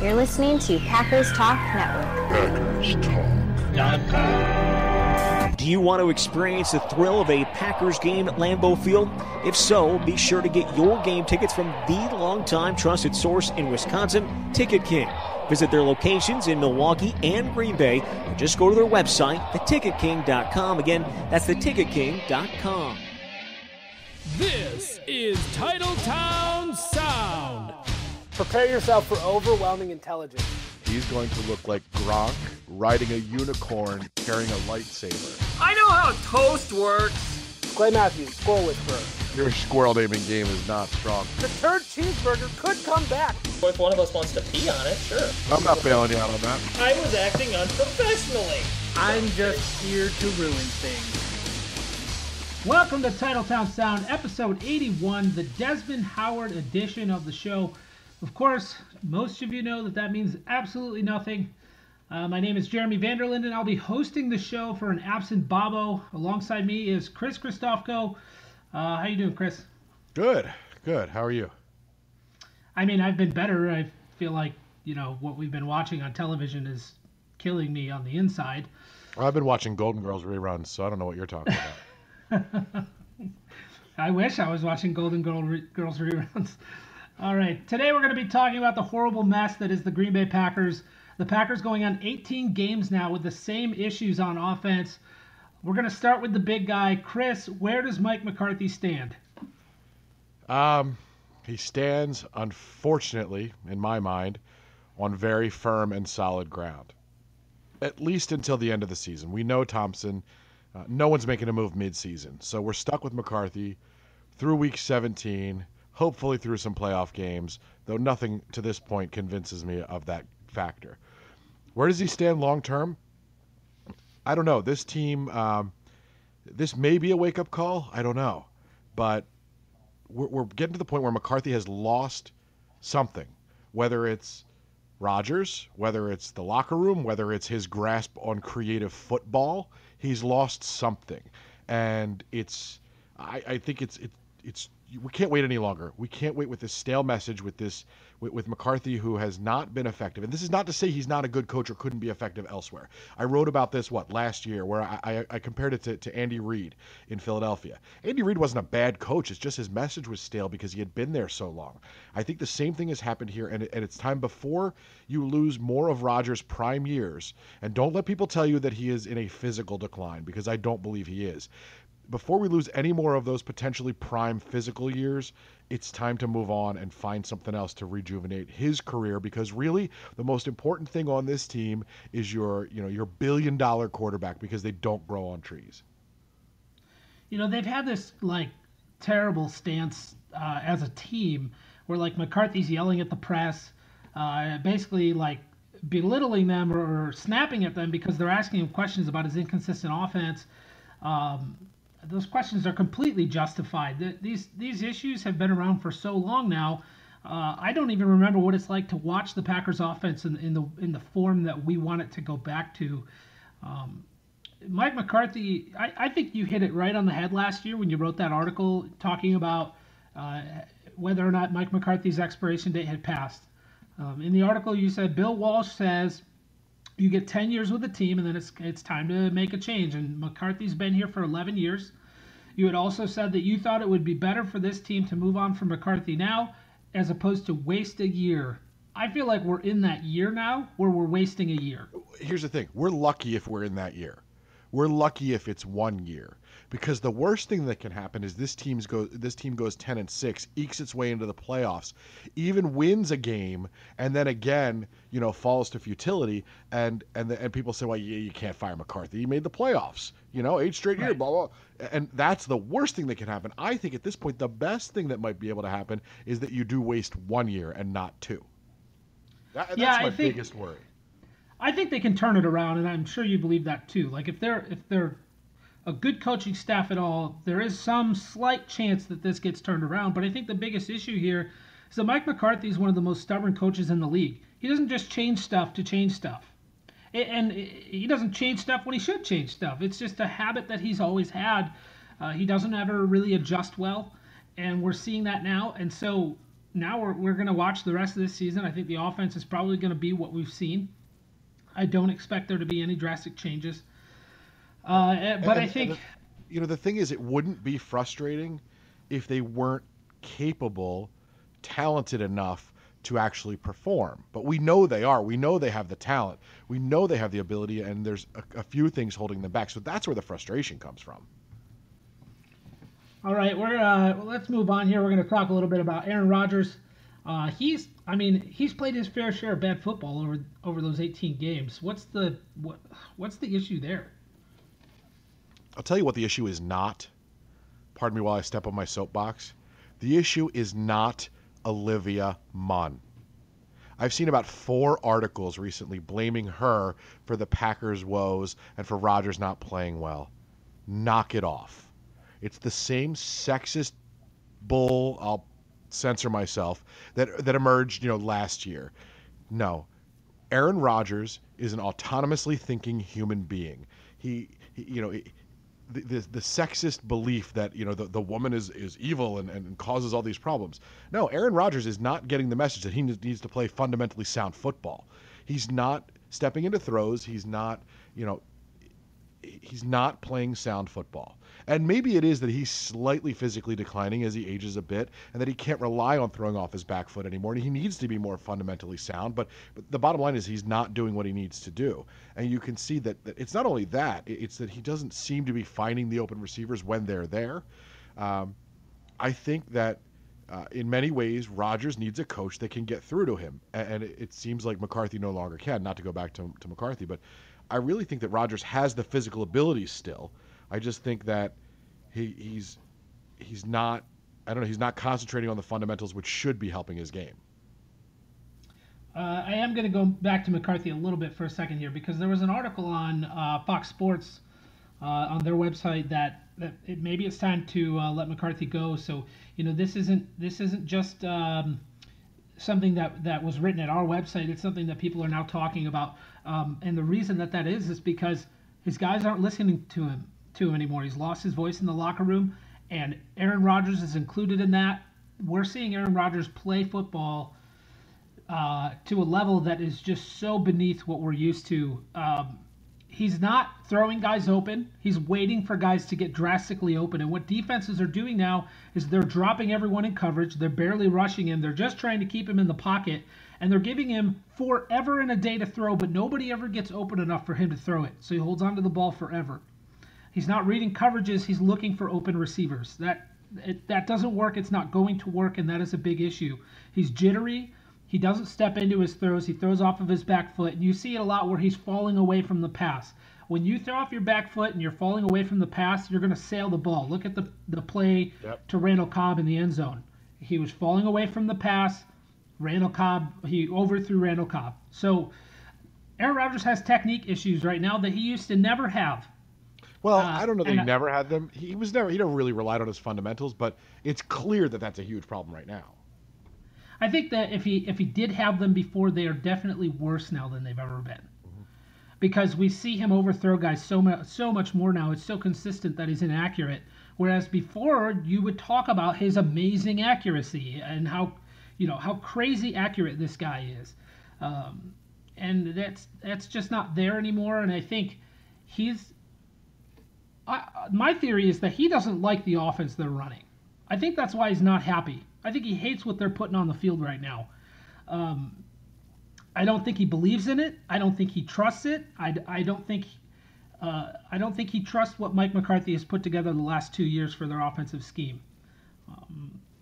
You're listening to Packers Talk Network. Do you want to experience the thrill of a Packers game at Lambeau Field? If so, be sure to get your game tickets from the longtime trusted source in Wisconsin, Ticket King. Visit their locations in Milwaukee and Green Bay, or just go to their website, theticketking.com. Again, that's theticketking.com. This is Titletown Sound. Prepare yourself for overwhelming intelligence. He's going to look like Gronk riding a unicorn carrying a lightsaber. I know how toast works. Clay Matthews, Squirrel Whisperer. Your squirrel naming game is not strong. The turd cheeseburger could come back. If one of us wants to pee on it, sure. I'm not bailing you out on that. I was acting unprofessionally. I'm just here to ruin things. Welcome to Titletown Sound, episode 81, the Desmond Howard edition of the show. Of course, most of you know that means absolutely nothing. My name is Jeremy VanderLinden. I'll be hosting the show for an absent Bobbo. Alongside me is Kristofco. How you doing, Chris? Good. How are you? I mean, I've been better. I feel like, what we've been watching on television is killing me on the inside. Well, I've been watching Golden Girls reruns, so I don't know what you're talking about. I wish I was watching Golden Girls reruns. All right, today we're going to be talking about the horrible mess that is the Green Bay Packers. The Packers going on 18 games now with the same issues on offense. We're going to start with the big guy. Chris, where does Mike McCarthy stand? He stands, unfortunately, in my mind, on very firm and solid ground. At least until the end of the season. We know Thompson. No one's making a move mid-season. So we're stuck with McCarthy through week 17, hopefully through some playoff games, though nothing to this point convinces me of that factor. Where does he stand long-term? I don't know. This team, this may be a wake-up call. I don't know. But we're getting to the point where McCarthy has lost something, whether it's Rodgers, whether it's the locker room, whether it's his grasp on creative football. He's lost something. And I think it's we can't wait any longer. We can't wait with this stale message with McCarthy, who has not been effective. And this is not to say he's not a good coach or couldn't be effective elsewhere. I wrote about this, last year, where I compared it to Andy Reid in Philadelphia. Andy Reid wasn't a bad coach. It's just his message was stale because he had been there so long. I think the same thing has happened here, and it's time before you lose more of Rodgers' prime years. And don't let people tell you that he is in a physical decline, because I don't believe he is. Before we lose any more of those potentially prime physical years, it's time to move on and find something else to rejuvenate his career, because really the most important thing on this team is your billion-dollar quarterback, because they don't grow on trees. They've had this terrible stance as a team where McCarthy's yelling at the press, basically belittling them or snapping at them because they're asking him questions about his inconsistent offense. Those questions are completely justified. These issues have been around for so long now. I don't even remember what it's like to watch the Packers offense in the form that we want it to go back to. Mike McCarthy, I think you hit it right on the head last year when you wrote that article talking about whether or not Mike McCarthy's expiration date had passed. In the article, you said Bill Walsh says you get 10 years with the team, and then it's time to make a change. And McCarthy's been here for 11 years. You had also said that you thought it would be better for this team to move on from McCarthy now as opposed to waste a year. I feel like we're in that year now where we're wasting a year. Here's the thing. We're lucky if we're in that year. We're lucky if it's 1 year, because the worst thing that can happen is this team goes 10-6, ekes its way into the playoffs, even wins a game, and then again, falls to futility, and people say, well, you can't fire McCarthy. He made the playoffs, 8 straight years, blah, blah. And that's the worst thing that can happen. I think at this point, the best thing that might be able to happen is that you do waste 1 year and not 2. That's my biggest worry. I think they can turn it around, and I'm sure you believe that too. If they're a good coaching staff at all, there is some slight chance that this gets turned around. But I think the biggest issue here is that Mike McCarthy is one of the most stubborn coaches in the league. He doesn't just change stuff to change stuff. And he doesn't change stuff when he should change stuff. It's just a habit that he's always had. He doesn't ever really adjust well, and we're seeing that now. And so now we're going to watch the rest of this season. I think the offense is probably going to be what we've seen. I don't expect there to be any drastic changes. But I think... the thing is, it wouldn't be frustrating if they weren't capable, talented enough to actually perform. But we know they are. We know they have the talent. We know they have the ability, and there's a few things holding them back. So that's where the frustration comes from. All right, let's move on here. We're going to talk a little bit about Aaron Rodgers. He's played his fair share of bad football over those 18 games. What's the issue there? I'll tell you what the issue is not. Pardon me while I step on my soapbox. The issue is not Olivia Munn. I've seen about 4 articles recently blaming her for the Packers' woes and for Rodgers not playing well. Knock it off. It's the same sexist bull, I'll censor myself, that emerged, last year. No. Aaron Rodgers is an autonomously thinking human being. He the sexist belief that the woman is evil and causes all these problems. No, Aaron Rodgers is not getting the message that he needs to play fundamentally sound football. He's not stepping into throws. He's not playing sound football. And maybe it is that he's slightly physically declining as he ages a bit, and that he can't rely on throwing off his back foot anymore. And he needs to be more fundamentally sound, but the bottom line is he's not doing what he needs to do. And you can see that it's not only that, it's that he doesn't seem to be finding the open receivers when they're there. I think that in many ways, Rodgers needs a coach that can get through to him. And it seems like McCarthy no longer can, not to go back to McCarthy, but I really think that Rodgers has the physical abilities still. I just think that he's not concentrating on the fundamentals, which should be helping his game. I am going to go back to McCarthy a little bit for a second here, because there was an article on Fox Sports on their website that maybe it's time to let McCarthy go. So this isn't just something that was written at our website. It's something that people are now talking about, and the reason that is because his guys aren't listening to him anymore. He's lost his voice in the locker room, and Aaron Rodgers is included in that. We're seeing Aaron Rodgers play football to a level that is just so beneath what we're used to. He's not throwing guys open. He's waiting for guys to get drastically open. And what defenses are doing now is they're dropping everyone in coverage. They're barely rushing him. They're just trying to keep him in the pocket. And they're giving him forever and a day to throw, but nobody ever gets open enough for him to throw it. So he holds onto the ball forever. He's not reading coverages. He's looking for open receivers. That doesn't work. It's not going to work, and that is a big issue. He's jittery. He doesn't step into his throws. He throws off of his back foot, and you see it a lot where he's falling away from the pass. When you throw off your back foot and you're falling away from the pass, you're going to sail the ball. Look at the play to Randall Cobb in the end zone. He was falling away from the pass. He overthrew Randall Cobb. So Aaron Rodgers has technique issues right now that he used to never have. Well, I don't know that he never had them. He never really relied on his fundamentals, but it's clear that that's a huge problem right now. I think that if he did have them before, they are definitely worse now than they've ever been. Mm-hmm. Because we see him overthrow guys so much more now. It's so consistent that he's inaccurate. Whereas before, you would talk about his amazing accuracy and how crazy accurate this guy is. And that's just not there anymore. And I think my theory is that he doesn't like the offense they're running. I think that's why he's not happy. I think he hates what they're putting on the field right now. I don't think he believes in it. I don't think he trusts it. I don't think he trusts what Mike McCarthy has put together the last 2 years for their offensive scheme.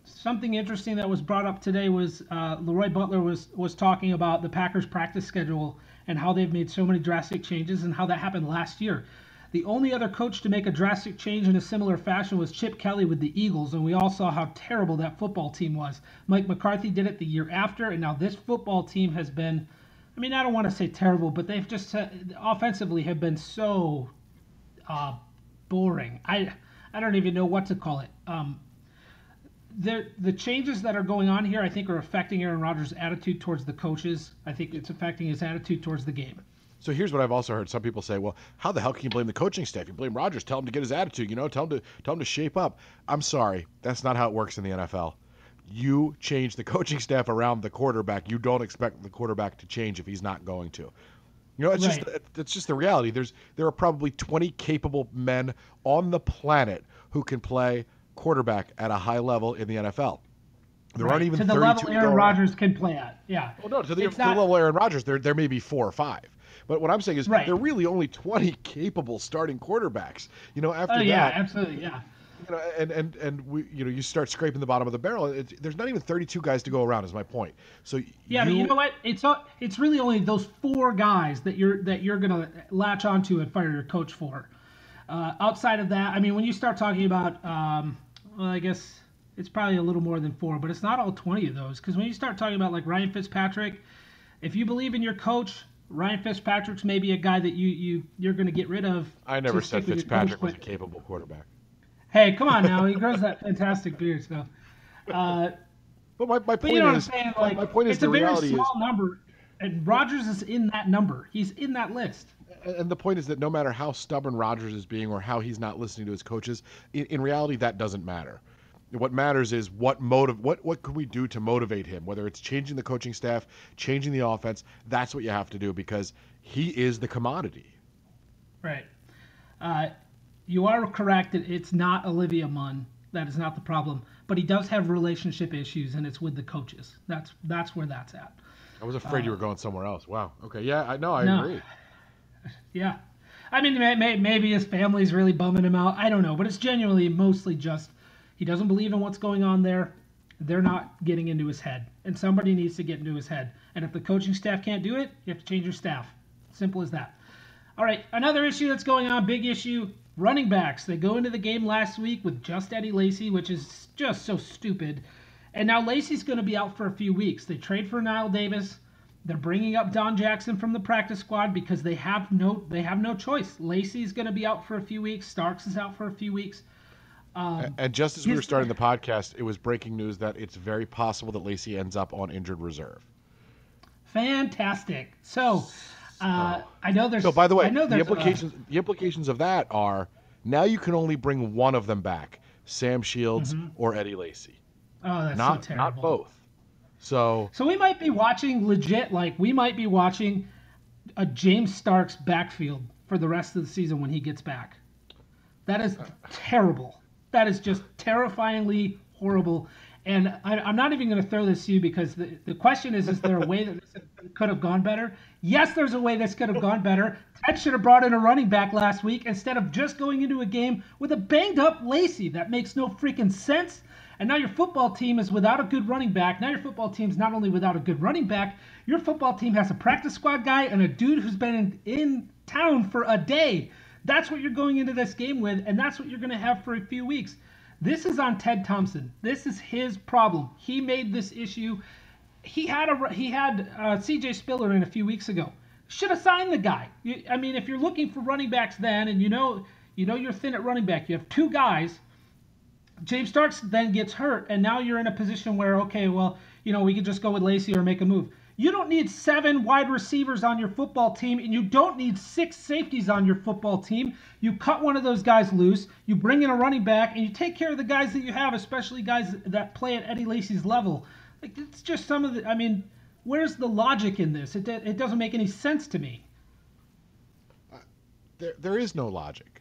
Something interesting that was brought up today was Leroy Butler was talking about the Packers practice schedule and how they've made so many drastic changes and how that happened last year. The only other coach to make a drastic change in a similar fashion was Chip Kelly with the Eagles, and we all saw how terrible that football team was. Mike McCarthy did it the year after, and now this football team has been, I don't want to say terrible, but they've just offensively have been so boring. I don't even know what to call it. The changes that are going on here, I think, are affecting Aaron Rodgers' attitude towards the coaches. I think it's affecting his attitude towards the game. So here's what I've also heard some people say, well, how the hell can you blame the coaching staff? You blame Rodgers, tell him to get his attitude, tell him to shape up. I'm sorry. That's not how it works in the NFL. You change the coaching staff around the quarterback. You don't expect the quarterback to change if he's not going to. It's just the reality. There are probably 20 capable men on the planet who can play quarterback at a high level in the NFL. There aren't even to the 32 level Aaron Rodgers can play at. Yeah. Well, no, to the level Aaron Rodgers, there may be 4 or 5. But what I'm saying is there are really only 20 capable starting quarterbacks. After that, absolutely, yeah. You start scraping the bottom of the barrel. There's not even 32 guys to go around. Is my point. So but you know what? It's really only those 4 guys that you're gonna latch onto and fire your coach for. Outside of that, I mean, when you start talking about, I guess it's probably a little more than 4, but it's not all 20 of those. Because when you start talking about like Ryan Fitzpatrick, if you believe in your coach, Ryan Fitzpatrick's maybe a guy that you're going to get rid of. I never said Fitzpatrick was a capable quarterback. Hey, come on now. He grows that fantastic beard, so. But my point you know is, what I'm saying? Like, my point is, the reality it's a very small number, and Rodgers is in that number. He's in that list. And the point is that no matter how stubborn Rodgers is being or how he's not listening to his coaches, in reality, that doesn't matter. What matters is what can we do to motivate him, whether it's changing the coaching staff, changing the offense. That's what you have to do because he is the commodity. Right. You are correct that it's not Olivia Munn. That is not the problem. But he does have relationship issues, and it's with the coaches. That's where that's at. I was afraid you were going somewhere else. Wow. Okay. Yeah, I agree. Yeah. I mean, maybe his family's really bumming him out. I don't know. But it's genuinely mostly just he doesn't believe in what's going on there. They're not getting into his head. And somebody needs to get into his head. And if the coaching staff can't do it, you have to change your staff. Simple as that. All right. Another issue that's going on, big issue, running backs. They go into the game last week with just Eddie Lacy, which is just so stupid. And now Lacy's going to be out for a few weeks. They trade for Nile Davis. They're bringing up Don Jackson from the practice squad because they have no choice. Lacy's going to be out for a few weeks. Starks is out for a few weeks. And just as we were starting the podcast, it was breaking news that it's very possible that Lacy ends up on injured reserve. Fantastic. So, I know there's. So, by the way, the implications of that are now you can only bring one of them back, Sam Shields or Eddie Lacy. Oh, that's so terrible. Not both. So we might be watching we might be watching a James Starks backfield for the rest of the season when he gets back. That is terrible. That is just terrifyingly horrible. And I'm not even going to throw this to you because the question is there a way that this could have gone better? Yes, there's a way this could have gone better. Ted should have brought in a running back last week instead of just going into a game with a banged-up Lacy. That makes no freaking sense. And now your football team is without a good running back. Now your football team's not only without a good running back, your football team has a practice squad guy and a dude who's been in town for a day. That's what you're going into this game with, and that's what you're going to have for a few weeks. This is on Ted Thompson. This is his problem. He made this issue. He had C.J. Spiller in a few weeks ago. Should have signed the guy. I mean, if you're looking for running backs then, and you know you're thin at running back, you have 2 guys. James Starks then gets hurt, and now you're in a position where, okay, well, we could just go with Lacy or make a move. You don't need 7 wide receivers on your football team, and you don't need 6 safeties on your football team. You cut one of those guys loose, you bring in a running back, and you take care of the guys that you have, especially guys that play at Eddie Lacy's level. Like, it's just some of the. I mean, where's the logic in this? It doesn't make any sense to me. There is no logic.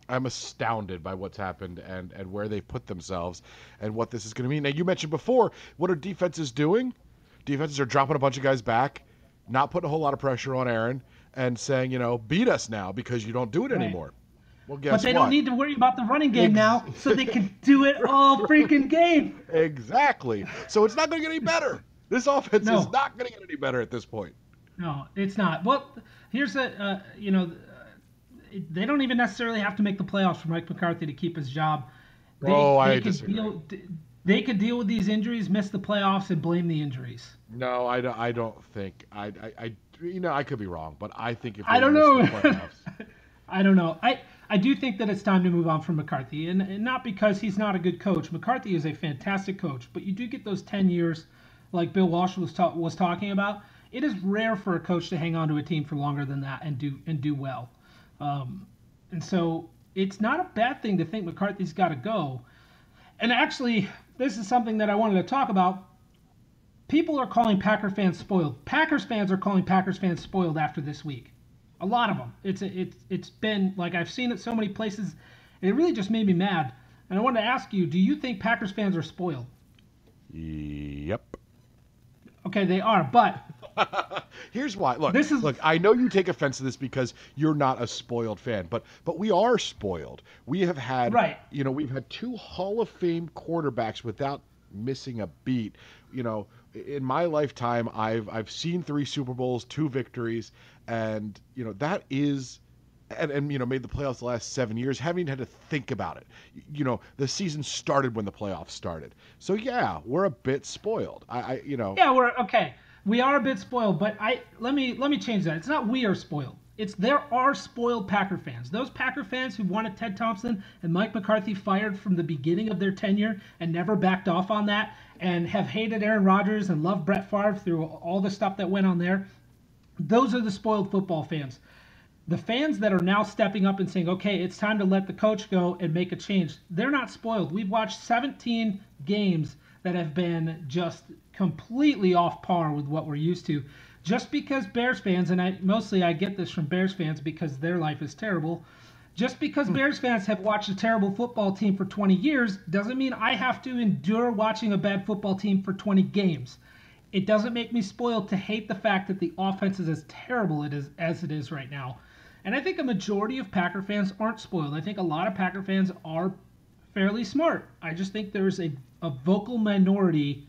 I'm astounded by what's happened and where they've put themselves and what this is going to mean. Now, you mentioned before, what are defenses doing? Defenses are dropping a bunch of guys back, not putting a whole lot of pressure on Aaron, and saying, beat us now because you don't do it anymore. Well, guess what? But they don't need to worry about the running game now, so they can do it all freaking game. Exactly. So it's not going to get any better. This offense is not going to get any better at this point. No, it's not. Well, here's they don't even necessarily have to make the playoffs for Mike McCarthy to keep his job. I disagree. They could deal with these injuries, miss the playoffs, and blame the injuries. No, I don't think. I could be wrong, but I think if I don't know. I don't know. I do think that it's time to move on from McCarthy, and not because he's not a good coach. McCarthy is a fantastic coach, but you do get those 10 years, like Bill Walsh was talking about. It is rare for a coach to hang on to a team for longer than that and do well. And so it's not a bad thing to think McCarthy's got to go. And actually, this is something that I wanted to talk about. People are calling Packer fans spoiled. Packers fans are calling Packers fans spoiled after this week. A lot of them. It's been like I've seen it so many places, and it really just made me mad. And I wanted to ask you, do you think Packers fans are spoiled? Yep. Okay, they are, but here's why. Look, I know you take offense to this because you're not a spoiled fan, but we are spoiled. We have had, we've had 2 Hall of Fame quarterbacks without missing a beat. In my lifetime, I've seen 3 Super Bowls, 2 victories, and that is. And made the playoffs the last 7 years, having had to think about it. The season started when the playoffs started. So yeah, we're a bit spoiled. Yeah, we're okay. We are a bit spoiled, but let me change that. It's not we are spoiled. It's there are spoiled Packer fans. Those Packer fans who wanted Ted Thompson and Mike McCarthy fired from the beginning of their tenure and never backed off on that, and have hated Aaron Rodgers and loved Brett Favre through all the stuff that went on there. Those are the spoiled football fans. The fans that are now stepping up and saying, okay, it's time to let the coach go and make a change, they're not spoiled. We've watched 17 games that have been just completely off par with what we're used to. Just because Bears fans, and I get this from Bears fans because their life is terrible, just because Bears fans have watched a terrible football team for 20 years doesn't mean I have to endure watching a bad football team for 20 games. It doesn't make me spoiled to hate the fact that the offense is as terrible as it is right now. And I think a majority of Packer fans aren't spoiled. I think a lot of Packer fans are fairly smart. I just think there's a vocal minority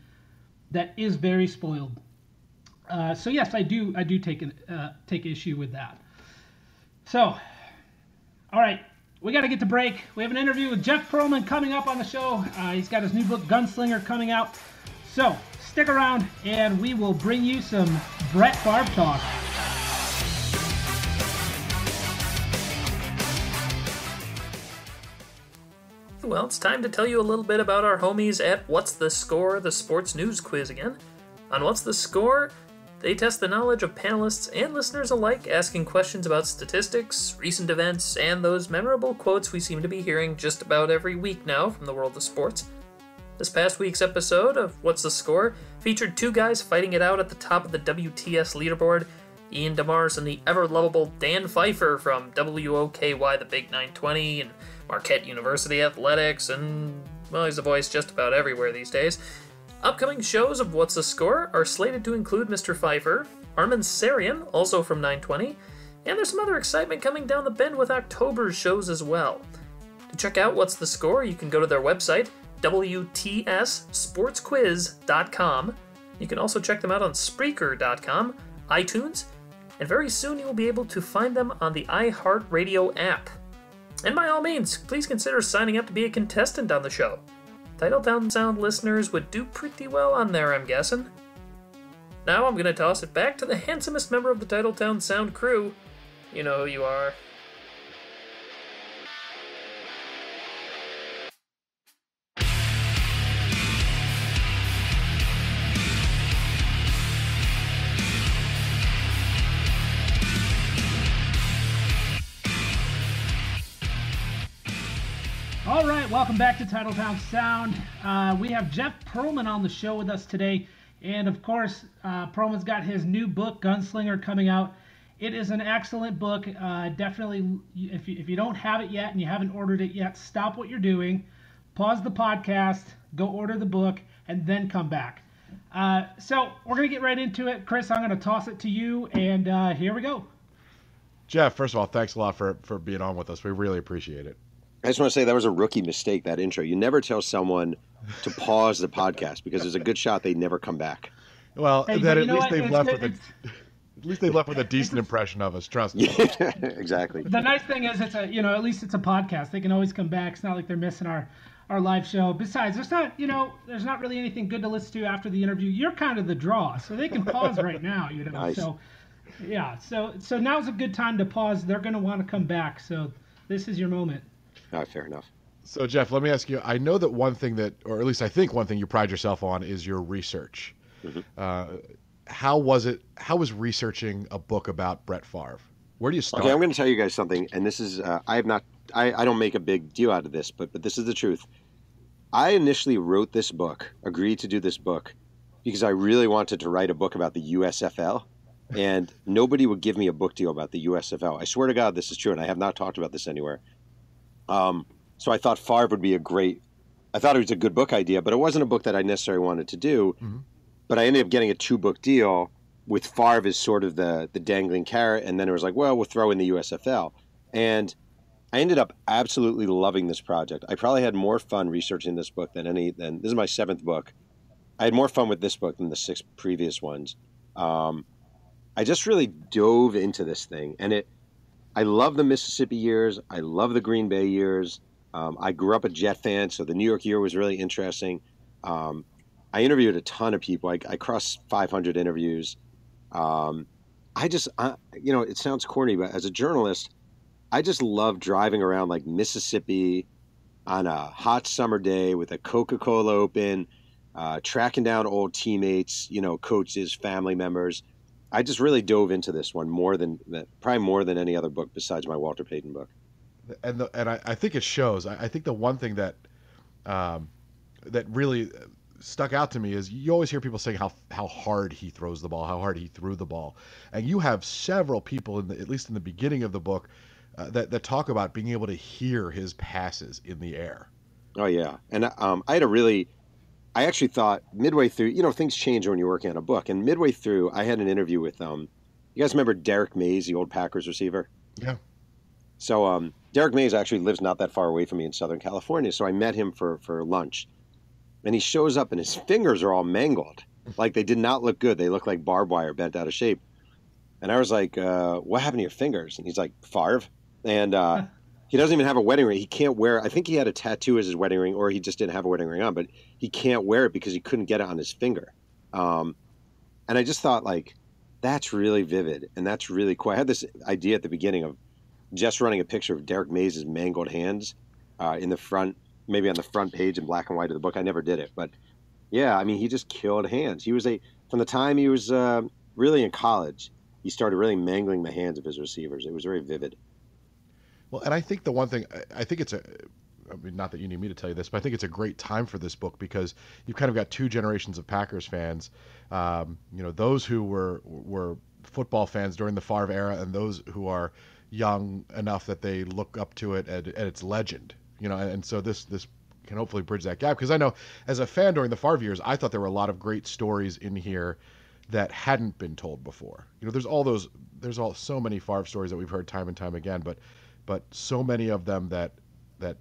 that is very spoiled. So yes, I do take issue with that. So, all right, we got to get to break. We have an interview with Jeff Pearlman coming up on the show. He's got his new book, Gunslinger, coming out. So stick around, and we will bring you some Brett Favre talk. Well, it's time to tell you a little bit about our homies at What's the Score, the sports news quiz again. On What's the Score, they test the knowledge of panelists and listeners alike, asking questions about statistics, recent events, and those memorable quotes we seem to be hearing just about every week now from the world of sports. This past week's episode of What's the Score featured 2 guys fighting it out at the top of the WTS leaderboard, Ian DeMars and the ever-lovable Dan Pfeiffer from WOKY The Big 920 and Marquette University Athletics, and, well, he's a voice just about everywhere these days. Upcoming shows of What's the Score are slated to include Mr. Pfeiffer, Armin Sarian, also from 920, and there's some other excitement coming down the bend with October's shows as well. To check out What's the Score, you can go to their website, WTSSportsquiz.com. You can also check them out on Spreaker.com, iTunes, and very soon you will be able to find them on the iHeartRadio app. And by all means, please consider signing up to be a contestant on the show. Titletown Sound listeners would do pretty well on there, I'm guessing. Now I'm going to toss it back to the handsomest member of the Titletown Sound crew. You know who you are. All right, welcome back to Titletown Sound. We have Jeff Pearlman on the show with us today. And of course, Pearlman's got his new book, Gunslinger, coming out. It is an excellent book. Definitely, if you don't have it yet and you haven't ordered it yet, stop what you're doing, pause the podcast, go order the book, and then come back. So we're going to get right into it. Chris, I'm going to toss it to you, and here we go. Jeff, first of all, thanks a lot for being on with us. We really appreciate it. I just want to say that was a rookie mistake, that intro. You never tell someone to pause the podcast because there's a good shot they never come back. Well, hey, then at least they've left with a decent impression of us. Trust me. Yeah, exactly. The nice thing is at least it's a podcast. They can always come back. It's not like they're missing our live show. Besides, there's not really anything good to listen to after the interview. You're kind of the draw, so they can pause right now. Nice. So yeah, so now's a good time to pause. They're going to want to come back, so this is your moment. Fair enough. So, Jeff, let me ask you, I know that one thing or at least I think one thing you pride yourself on is your research. Mm-hmm. How was researching a book about Brett Favre? Where do you start? Okay, I'm going to tell you guys something, and this is, I don't make a big deal out of this, but this is the truth. I initially wrote this book, agreed to do this book, because I really wanted to write a book about the USFL, and nobody would give me a book deal about the USFL. I swear to God, this is true, and I have not talked about this anywhere. So I thought Favre would be I thought it was a good book idea, but it wasn't a book that I necessarily wanted to do. Mm-hmm. But I ended up getting a 2-book deal with Favre as sort of the dangling carrot, and then it was like, well, we'll throw in the USFL. And I ended up absolutely loving this project. I probably had more fun researching this book than this is my 7th book. I had more fun with this book than the 6 previous ones. I just really dove into this thing, and I love the Mississippi years. I love the Green Bay years. I grew up a Jet fan, so the New York year was really interesting. I interviewed a ton of people. I crossed 500 interviews. It sounds corny, but as a journalist, I just love driving around like Mississippi on a hot summer day with a Coca-Cola open, tracking down old teammates, coaches, family members. I just really dove into this one probably more than any other book besides my Walter Payton book. And I think it shows. I think the one thing that really stuck out to me is you always hear people saying how hard he throws the ball, how hard he threw the ball, and you have several people at least in the beginning of the book that talk about being able to hear his passes in the air. Oh yeah, and I actually thought midway through, things change when you're working on a book, and midway through, I had an interview with you guys remember Derek Mays, the old Packers receiver? Yeah. So Derek Mays actually lives not that far away from me in Southern California, so I met him for lunch. And he shows up and his fingers are all mangled. Like they did not look good. They look like barbed wire bent out of shape. And I was like, what happened to your fingers? And he's like, Favre. And he doesn't even have a wedding ring. He can't wear, I think he had a tattoo as his wedding ring, or he just didn't have a wedding ring on, but he can't wear it because he couldn't get it on his finger. And I just thought like, that's really vivid. And that's really cool. I had this idea at the beginning of just running a picture of Derek Mays' mangled hands in the front, maybe on the front page in black and white of the book. I never did it, but yeah, I mean, he just killed hands. He was from the time he was really in college, he started really mangling the hands of his receivers. It was very vivid. Well, and I think the one thing, I think it's not that you need me to tell you this, but I think it's a great time for this book because you've kind of got 2 generations of Packers fans, those who were football fans during the Favre era and those who are young enough that they look up to it at its legend, and so this can hopefully bridge that gap. Because I know as a fan during the Favre years, I thought there were a lot of great stories in here that hadn't been told before. There's so many Favre stories that we've heard time and time again, but so many of them that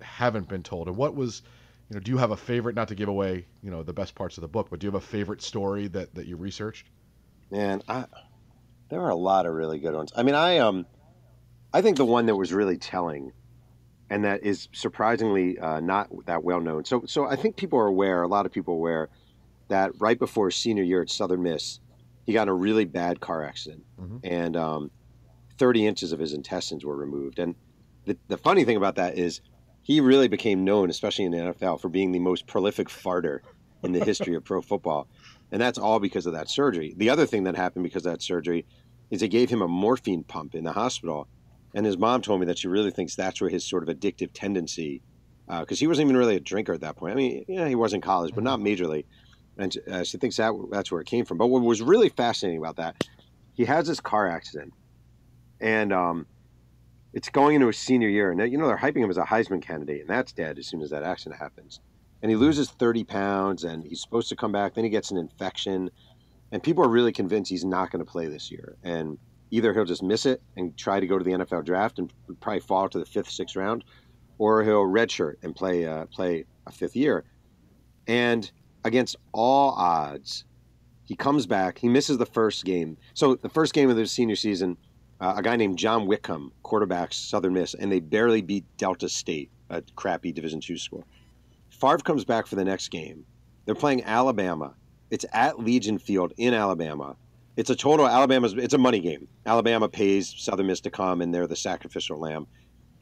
haven't been told. And what was, do you have a favorite, not to give away, the best parts of the book, but do you have a favorite story that you researched? Man, there are a lot of really good ones. I mean, I think the one that was really telling and that is surprisingly not that well known. So I think a lot of people are aware that right before his senior year at Southern Miss, he got in a really bad car accident, and 30 inches of his intestines were removed. And the funny thing about that is he really became known, especially in the NFL, for being the most prolific farter in the history of pro football. And that's all because of that surgery. The other thing that happened because of that surgery is they gave him a morphine pump in the hospital. And his mom told me that she really thinks that's where his sort of addictive tendency, because he wasn't even really a drinker at that point. I mean, he was in college, but not majorly. And she thinks that's where it came from. But what was really fascinating about that, he has this car accident, and it's going into his senior year. And they're hyping him as a Heisman candidate, and that's dead as soon as that accident happens. And he loses 30 pounds, and he's supposed to come back. Then he gets an infection, and people are really convinced he's not going to play this year. And either he'll just miss it and try to go to the NFL draft and probably fall to the 5th, 6th round, or he'll redshirt and play a 5th year. And against all odds, he comes back. He misses the first game. So the first game of the senior season, a guy named John Wickham quarterbacks Southern Miss, and they barely beat Delta State, a crappy Division II school. Favre comes back for the next game. They're playing Alabama. It's at Legion Field in Alabama. It's a money game. Alabama pays Southern Miss to come, and they're the sacrificial lamb.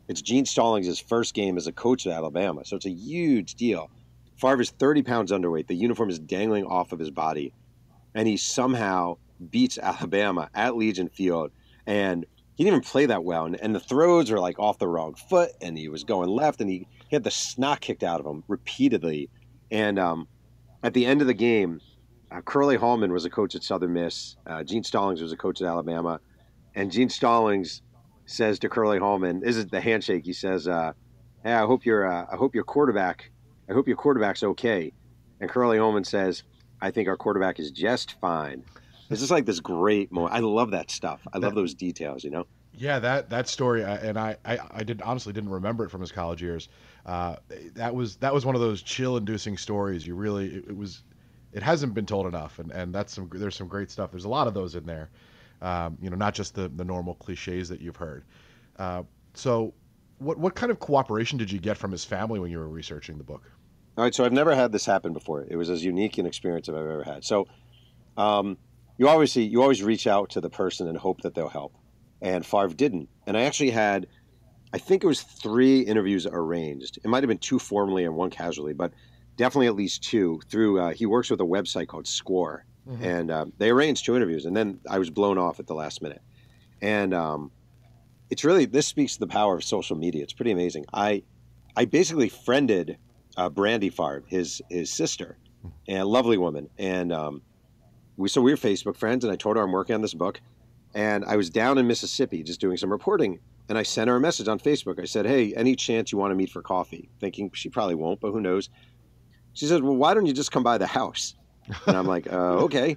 It's Gene Stallings' first game as a coach at Alabama, so it's a huge deal. Favre is 30 pounds underweight. The uniform is dangling off of his body, and he somehow beats Alabama at Legion Field. And he didn't even play that well. And the throws were like off the wrong foot, and he was going left, and he had the snot kicked out of him repeatedly. And at the end of the game, Curly Hallman was a coach at Southern Miss. Gene Stallings was a coach at Alabama. And Gene Stallings says to Curly Hallman, this is the handshake. He says, "Hey, I hope your quarterback's okay." And Curly Hallman says, "I think our quarterback is just fine." It's just like this great moment. I love that stuff. I love those details, you know? Yeah, that story, I honestly didn't remember it from his college years. That was one of those chill-inducing stories. It hasn't been told enough, and there's some great stuff. There's a lot of those in there, not just the normal cliches that you've heard. So, what kind of cooperation did you get from his family when you were researching the book? All right, so I've never had this happen before. It was as unique an experience as I've ever had. So, you always reach out to the person and hope that they'll help. And Favre didn't. And I actually had, I think it was 3 interviews arranged. It might have been 2 formally and 1 casually, but definitely at least 2 through, he works with a website called Score. Mm-hmm. And they arranged 2 interviews. And then I was blown off at the last minute. And this speaks to the power of social media. It's pretty amazing. I basically friended Brandy Favre, his sister, and a lovely woman. And we were Facebook friends, and I told her I'm working on this book. And I was down in Mississippi just doing some reporting, and I sent her a message on Facebook. I said, "Hey, any chance you want to meet for coffee?" Thinking she probably won't, but who knows. She said, "Well, why don't you just come by the house?" And I'm like, okay.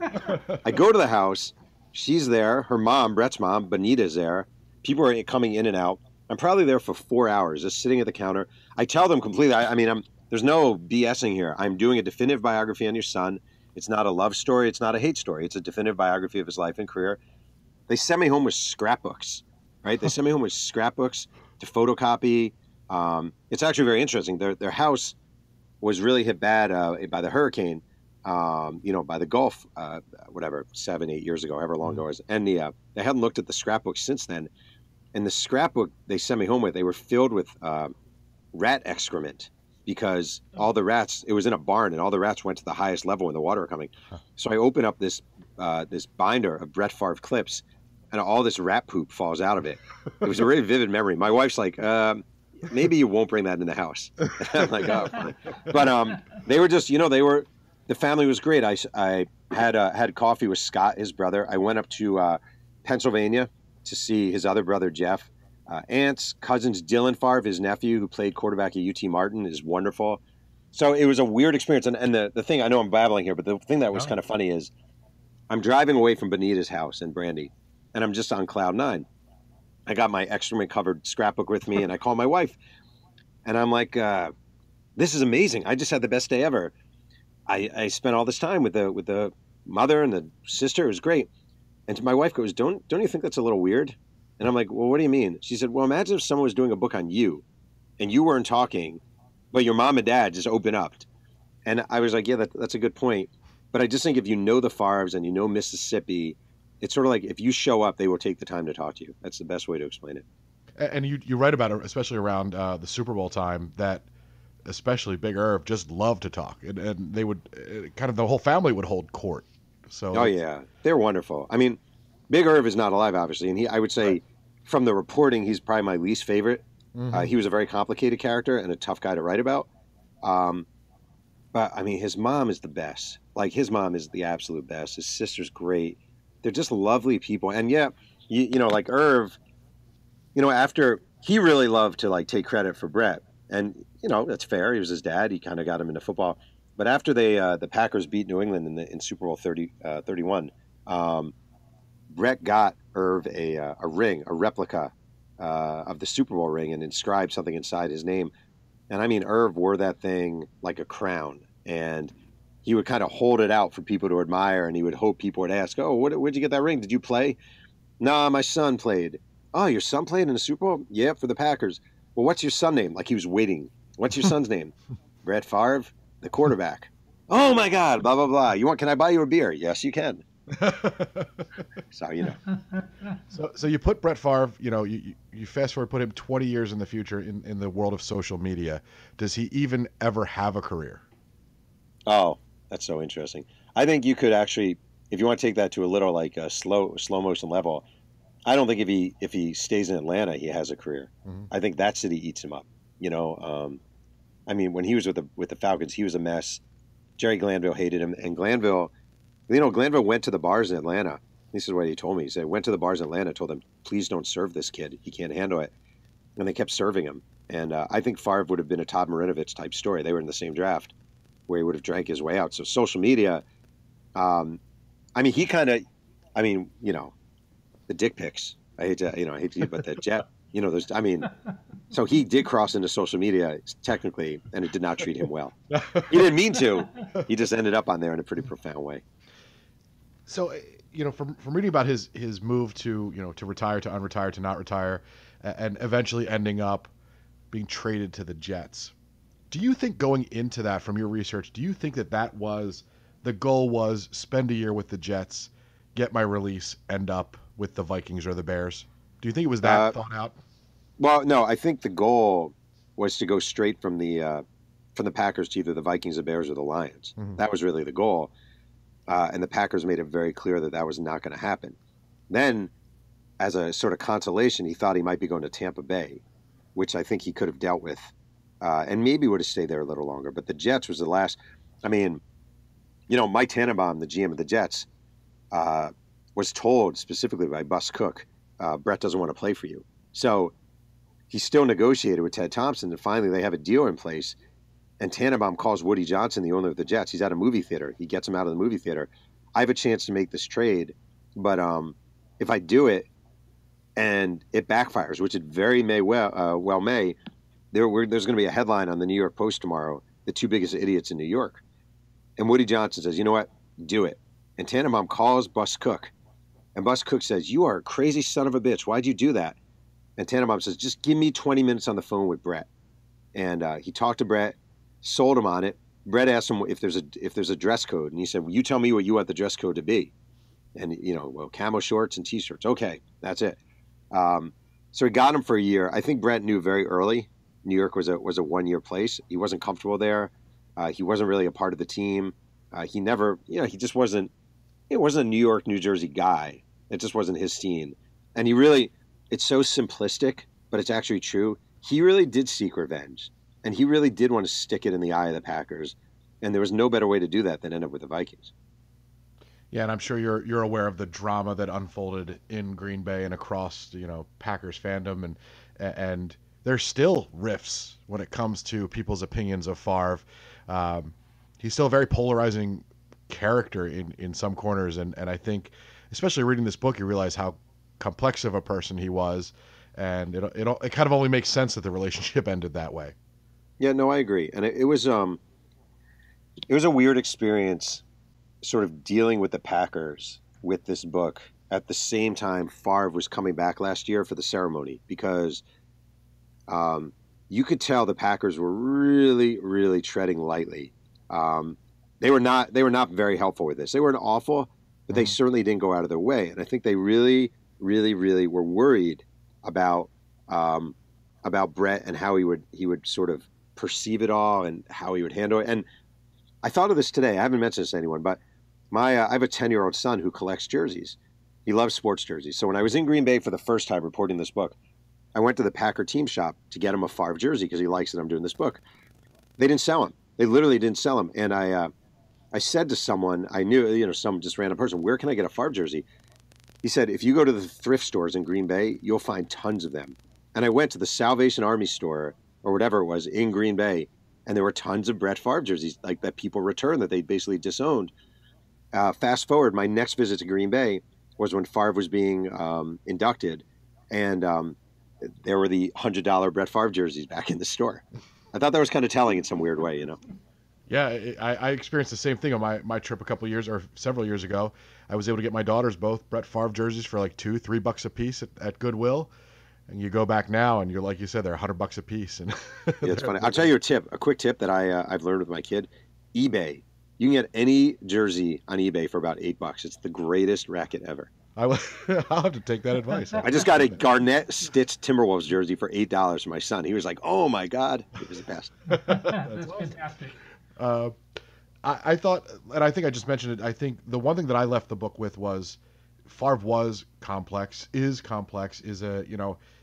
I go to the house. She's there. Her mom, Brett's mom, Bonita's there. People are coming in and out. I'm probably there for 4 hours, just sitting at the counter. I tell them completely, there's no BSing here. I'm doing a definitive biography on your son. It's not a love story. It's not a hate story. It's a definitive biography of his life and career. They sent me home with scrapbooks, right? They sent me home with scrapbooks to photocopy. It's actually very interesting. Their house was really hit bad by the hurricane, by the Gulf, 7, 8 years ago, however long ago it was. And they hadn't looked at the scrapbook since then. And the scrapbook they sent me home with, they were filled with rat excrement because all the rats, it was in a barn, and all the rats went to the highest level when the water were coming. So I open up this binder of Brett Favre clips, and all this rat poop falls out of it. It was a very vivid memory. My wife's like, maybe you won't bring that in the house. I'm like, oh, fine. But they were just, the family was great. I had coffee with Scott, his brother. I went up to Pennsylvania to see his other brother, Jeff. Aunts, cousins, Dylan Favre, his nephew, who played quarterback at UT Martin, is wonderful. So it was a weird experience. And the thing, I know I'm babbling here, but the thing that was kind of funny is I'm driving away from Bonita's house in Brandy, and I'm just on cloud 9. I got my excrement-covered scrapbook with me, and I call my wife. And I'm like, this is amazing. I just had the best day ever. I spent all this time with the mother and the sister. It was great. And my wife goes, don't you think that's a little weird? And I'm like, well, what do you mean? She said, well, imagine if someone was doing a book on you, and you weren't talking, but your mom and dad just open up. And I was like, yeah, that's a good point. But I just think if you know the Favres and you know Mississippi, it's sort of like if you show up, they will take the time to talk to you. That's the best way to explain it. And you write about it, especially around the Super Bowl time, that especially Big Irv just loved to talk. And they would, kind of the whole family would hold court. So. Oh, yeah. They're wonderful. I mean, Big Irv is not alive, obviously. And I would say from the reporting, he's probably my least favorite. Mm-hmm. He was a very complicated character and a tough guy to write about. But, I mean, his mom is the best. Like, his mom is the absolute best. His sister's great. They're just lovely people. And, yeah, like Irv, after he really loved to, like, take credit for Brett. And, that's fair. He was his dad. He kind of got him into football. But after the Packers beat New England in Super Bowl 31, Brett got Irv a ring, a replica of the Super Bowl ring, and inscribed something inside his name. And I mean, Irv wore that thing like a crown, and he would kind of hold it out for people to admire, and he would hope people would ask, oh, where'd you get that ring? Did you play? Nah, my son played. Oh, your son played in the Super Bowl? Yeah, for the Packers. Well, what's your son's name? Like he was waiting. What's your son's name? Brett Favre, the quarterback. Oh, my God, blah, blah, blah. Can I buy you a beer? Yes, you can. So, So you put Brett Favre, you fast forward, put him 20 years in the future in the world of social media. Does he even ever have a career? Oh, that's so interesting. I think you could actually, if you want to take that to a little like a slow motion level, I don't think if he stays in Atlanta, he has a career. Mm-hmm. I think that city eats him up. You know, I mean, when he was with the Falcons, he was a mess. Jerry Glanville hated him, and Glanville went to the bars in Atlanta. This is what he told me. He said, went to the bars in Atlanta, told them, please don't serve this kid. He can't handle it. And they kept serving him. And I think Favre would have been a Todd Marinovich type story. They were in the same draft where he would have drank his way out. So social media, I mean, you know, the dick pics. I hate to, but the jet, you know, so he did cross into social media technically, and it did not treat him well. He didn't mean to. He just ended up on there in a pretty profound way. So, you know, from reading about his move to, you know, to retire, to unretire, to not retire, and eventually ending up being traded to the Jets, do you think going into that, from your research, do you think that was the goal, was spend a year with the Jets, get my release, end up with the Vikings or the Bears? Do you think it was that thought out? Well, no, I think the goal was to go straight from the Packers to either the Vikings, the Bears, or the Lions. Mm-hmm. That was really the goal. And the Packers made it very clear that was not going to happen. Then, as a sort of consolation, he thought he might be going to Tampa Bay, which I think he could have dealt with, and maybe would have stayed there a little longer. But the Jets was the last. I mean, you know, Mike Tannenbaum, the GM of the Jets, was told specifically by Bus Cook, Brett doesn't want to play for you. So he still negotiated with Ted Thompson, and finally they have a deal in place. And Tannenbaum calls Woody Johnson, the owner of the Jets. He's at a movie theater. He gets him out of the movie theater. I have a chance to make this trade, but if I do it and it backfires, which it very may well may, there's going to be a headline on the New York Post tomorrow, the two biggest idiots in New York. And Woody Johnson says, you know what, do it. And Tannenbaum calls Bus Cook. And Bus Cook says, you are a crazy son of a bitch. Why'd you do that? And Tannenbaum says, just give me 20 minutes on the phone with Brett. And he talked to Brett, sold him on it. Brett asked him if there's a dress code, and he said, well, you tell me what you want the dress code to be. And, you know, well, camo shorts and T-shirts. Okay, that's it. So he got him for a year. I think Brett knew very early New York was a 1-year place. He wasn't comfortable there. He wasn't really a part of the team. He never, you know, he just wasn't. It wasn't a New York, New Jersey guy. It just wasn't his scene. And he really, it's so simplistic, but it's actually true. He really did seek revenge. And he really did want to stick it in the eye of the Packers. And there was no better way to do that than end up with the Vikings. Yeah, and I'm sure you're aware of the drama that unfolded in Green Bay and across, you know, Packers fandom, and there's still rifts when it comes to people's opinions of Favre. He's still a very polarizing character in some corners, and I think, especially reading this book, you realize how complex of a person he was, and it kind of only makes sense that the relationship ended that way. Yeah, no, I agree, and it was a weird experience, sort of dealing with the Packers with this book at the same time Favre was coming back last year for the ceremony, because you could tell the Packers were really, really treading lightly. They were not very helpful with this. They weren't awful, but they certainly didn't go out of their way. And I think they really, really, really were worried about Brett and how he would sort of perceive it all and how he would handle it. And I thought of this today. I haven't mentioned this to anyone, but I have a 10-year-old son who collects jerseys. He loves sports jerseys. So when I was in Green Bay for the first time reporting this book, I went to the Packer team shop to get him a Favre jersey because he likes that I'm doing this book. They didn't sell him. They literally didn't sell him. And I said to someone, I knew, you know, some just random person, where can I get a Favre jersey? He said, if you go to the thrift stores in Green Bay, you'll find tons of them. And I went to the Salvation Army store or whatever it was in Green Bay, and there were tons of Brett Favre jerseys like that people returned that they basically disowned. Fast forward, my next visit to Green Bay was when Favre was being inducted, and there were the $100 Brett Favre jerseys back in the store. I thought that was kind of telling in some weird way, you know. Yeah, I experienced the same thing on my trip several years ago. I was able to get my daughters both Brett Favre jerseys for like $2-3 a piece at Goodwill. And you go back now, and you're like you said, they're $100 a piece. And yeah, it's funny. I'll tell you a quick tip that I've learned with my kid. eBay. You can get any jersey on eBay for about $8. It's the greatest racket ever. I'll have to take that advice. I just got a Garnett stitched Timberwolves jersey for $8 for my son. He was like, "Oh my God!" It was the best. That's fantastic. I thought, and I think I just mentioned it, I think the one thing that I left the book with was Favre was complex, is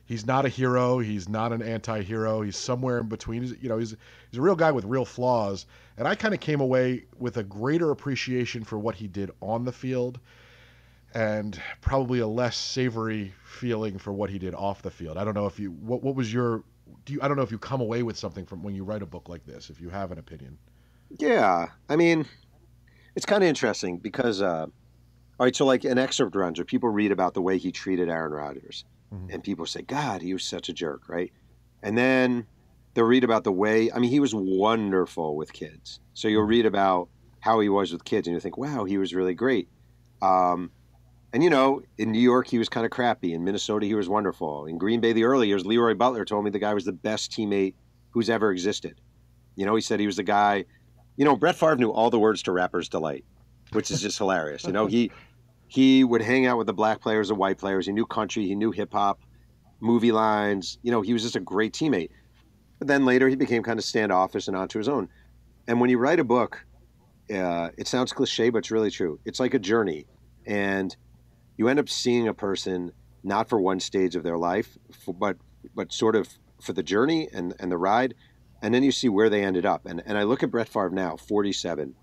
he's not a hero, he's not an anti-hero, he's somewhere in between. He's a real guy with real flaws, and I kind of came away with a greater appreciation for what he did on the field, and probably a less savory feeling for what he did off the field. I don't know if you I don't know if you come away with something from when you write a book like this, if you have an opinion. Yeah, I mean, it's kind of interesting because, all right, so like an excerpt runs where people read about the way he treated Aaron Rodgers, and people say, God, he was such a jerk, right? And then they'll read about the way, I mean, he was wonderful with kids. So you'll read about how he was with kids, and you think, wow, he was really great. And, in New York, he was kind of crappy. In Minnesota, he was wonderful. In Green Bay, the early years, Leroy Butler told me the guy was the best teammate who's ever existed. He said he was the guy. Brett Favre knew all the words to Rapper's Delight, which is just hilarious. He would hang out with the black players and white players. He knew country. He knew hip-hop, movie lines. He was just a great teammate. But then later he became kind of standoffish and onto his own. And when you write a book, it sounds cliche, but it's really true. It's like a journey. And you end up seeing a person not for one stage of their life, but sort of for the journey and the ride. And then you see where they ended up. And I look at Brett Favre now, 47,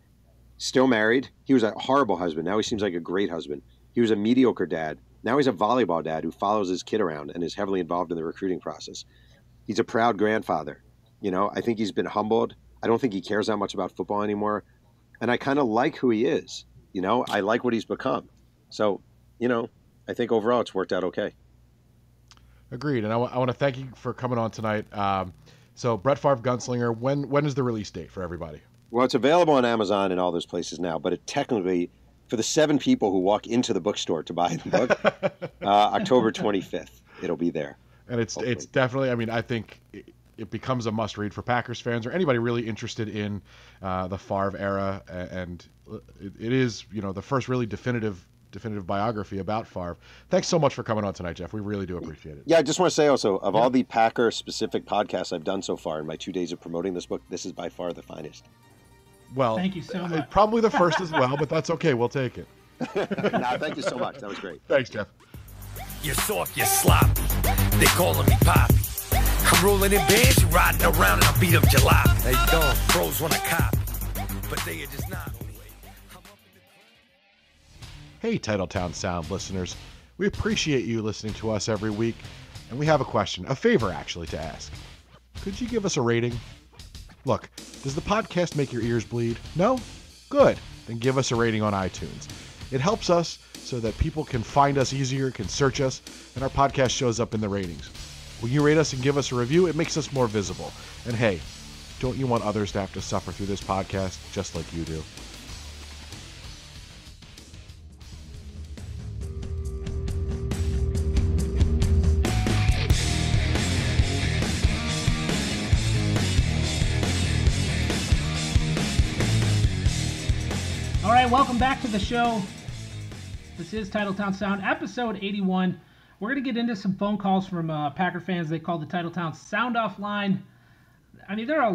still married. He was a horrible husband. Now he seems like a great husband. He was a mediocre dad. Now he's a volleyball dad who follows his kid around and is heavily involved in the recruiting process. He's a proud grandfather. I think he's been humbled. I don't think he cares that much about football anymore. And I kind of like who he is. I like what he's become. So, I think overall it's worked out okay. Agreed. And I want to thank you for coming on tonight. So Brett Favre Gunslinger, when is the release date for everybody? Well, it's available on Amazon and all those places now, but it technically, for the 7 people who walk into the bookstore to buy the book, October 25th, it'll be there. And it's definitely, I think it becomes a must-read for Packers fans or anybody really interested in the Favre era, and it is, the first really definitive biography about Favre. Thanks so much for coming on tonight, Jeff. We really do appreciate it. Yeah, I just want to say also, of all the Packer-specific podcasts I've done so far in my 2 days of promoting this book, this is by far the finest. Well, thank you so much. Probably the first as well, but that's okay. We'll take it. Thank you so much. That was great. Thanks, Jeff. You're soft, you're sloppy. They calling me Poppy. I'm rolling in bands, you riding around, and I beat up jalopy. How you doing? Pros want to copy, but they are just not. Hey, Titletown Sound listeners. We appreciate you listening to us every week, and we have a question, a favor actually, to ask. Could you give us a rating? Look, does the podcast make your ears bleed? No? Good. Then give us a rating on iTunes. It helps us so that people can find us easier, can search us, and our podcast shows up in the ratings. When you rate us and give us a review, it makes us more visible. And hey, don't you want others to have to suffer through this podcast just like you do? All right, welcome back to the show. This is Titletown Sound, episode 81. We're going to get into some phone calls from Packer fans. They call the Titletown Sound Off line. There are a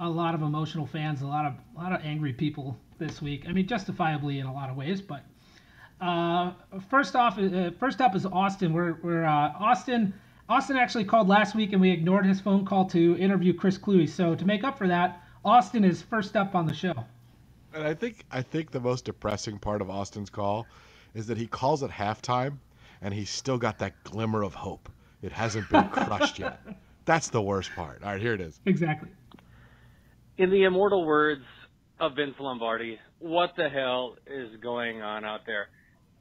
lot of emotional fans, a lot of angry people this week. Justifiably in a lot of ways. But first up is Austin. Austin actually called last week, and we ignored his phone call to interview Chris Cluey. So to make up for that, Austin is first up on the show. And I think the most depressing part of Austin's call is that he calls at halftime, and he's still got that glimmer of hope. It hasn't been crushed yet. That's the worst part. All right, here it is. Exactly. In the immortal words of Vince Lombardi, what the hell is going on out there?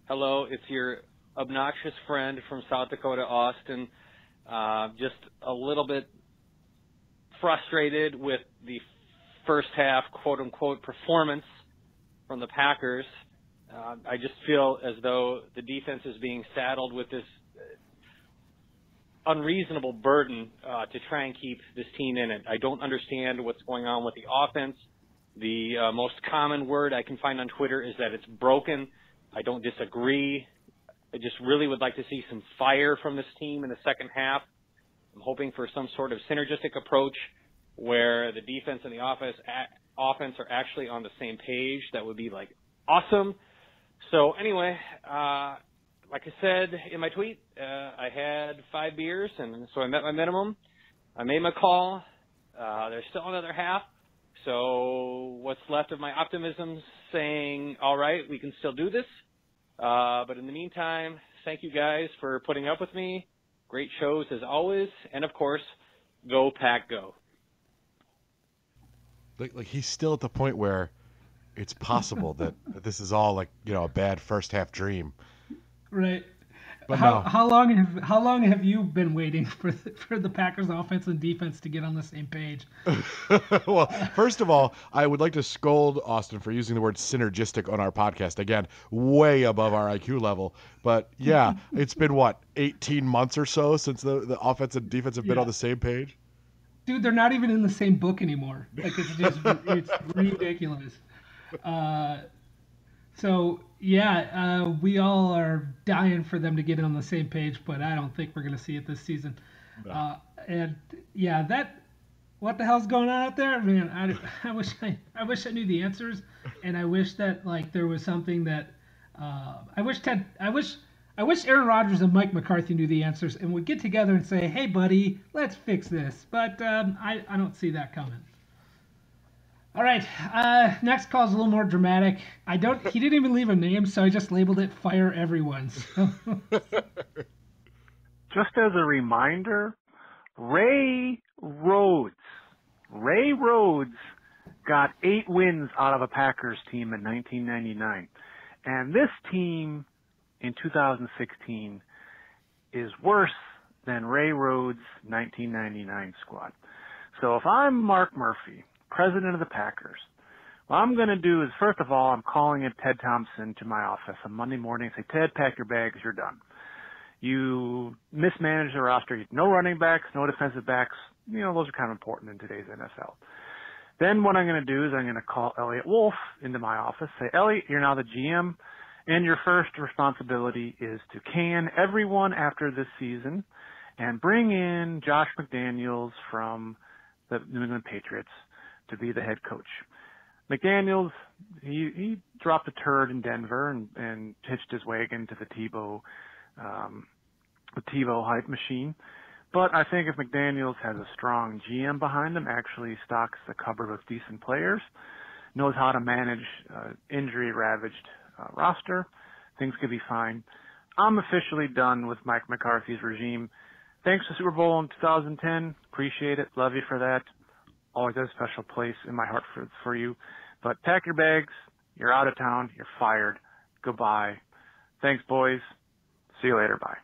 Hello, it's your obnoxious friend from South Dakota, Austin. Just a little bit frustrated with the first half, quote-unquote, performance from the Packers. I just feel as though the defense is being saddled with this unreasonable burden to try and keep this team in it. I don't understand what's going on with the offense. The most common word I can find on Twitter is that it's broken. I don't disagree. I just really would like to see some fire from this team in the second half. I'm hoping for some sort of synergistic approach where the defense and the offense are actually on the same page. That would be awesome. So anyway, like I said in my tweet, I had 5 beers, and so I met my minimum. I made my call. There's still another half. So what's left of my optimism saying, all right, we can still do this. But in the meantime, thank you guys for putting up with me. Great shows as always. And of course, go Pack Go. Like he's still at the point where it's possible that this is all like, a bad first half dream. Right. But how long have you been waiting for the Packers offense and defense to get on the same page? Well, first of all, I would like to scold Austin for using the word synergistic on our podcast. Again, way above our IQ level. But yeah, it's been 18 months or so since the offense and defense have been on the same page. Dude, they're not even in the same book anymore. Like it's ridiculous. So yeah, we all are dying for them to get on the same page, but I don't think we're going to see it this season. No. And yeah, what the hell's going on out there, man? I wish I knew the answers, and I wish that there was something that I wish Aaron Rodgers and Mike McCarthy knew the answers and would get together and say, "Hey, buddy, let's fix this." But I don't see that coming. All right, next call is a little more dramatic. He didn't even leave a name, so I just labeled it "Fire Everyone." Just as a reminder, Ray Rhodes got 8 wins out of a Packers team in 1999. And this team in 2016 is worse than Ray Rhodes' 1999 squad. So if I'm Mark Murphy, president of the Packers, what I'm going to do is, first of all, I'm calling in Ted Thompson to my office on Monday morning and say, "Ted, pack your bags, you're done. You mismanaged the roster. No running backs, no defensive backs. Those are kind of important in today's NFL." Then what I'm going to do is I'm going to call Elliot Wolf into my office, say, "Elliot, you're now the GM, and your first responsibility is to can everyone after this season and bring in Josh McDaniels from the New England Patriots to be the head coach." McDaniels, he dropped a turd in Denver and hitched his wagon to the Tebow hype machine. But I think if McDaniels has a strong GM behind him, actually stocks the cupboard with decent players, knows how to manage injury-ravaged roster, things could be fine. I'm officially done with Mike McCarthy's regime. Thanks to Super Bowl in 2010. Appreciate it. Love you for that. Always has a special place in my heart for you. But pack your bags. You're out of town. You're fired. Goodbye. Thanks, boys. See you later. Bye.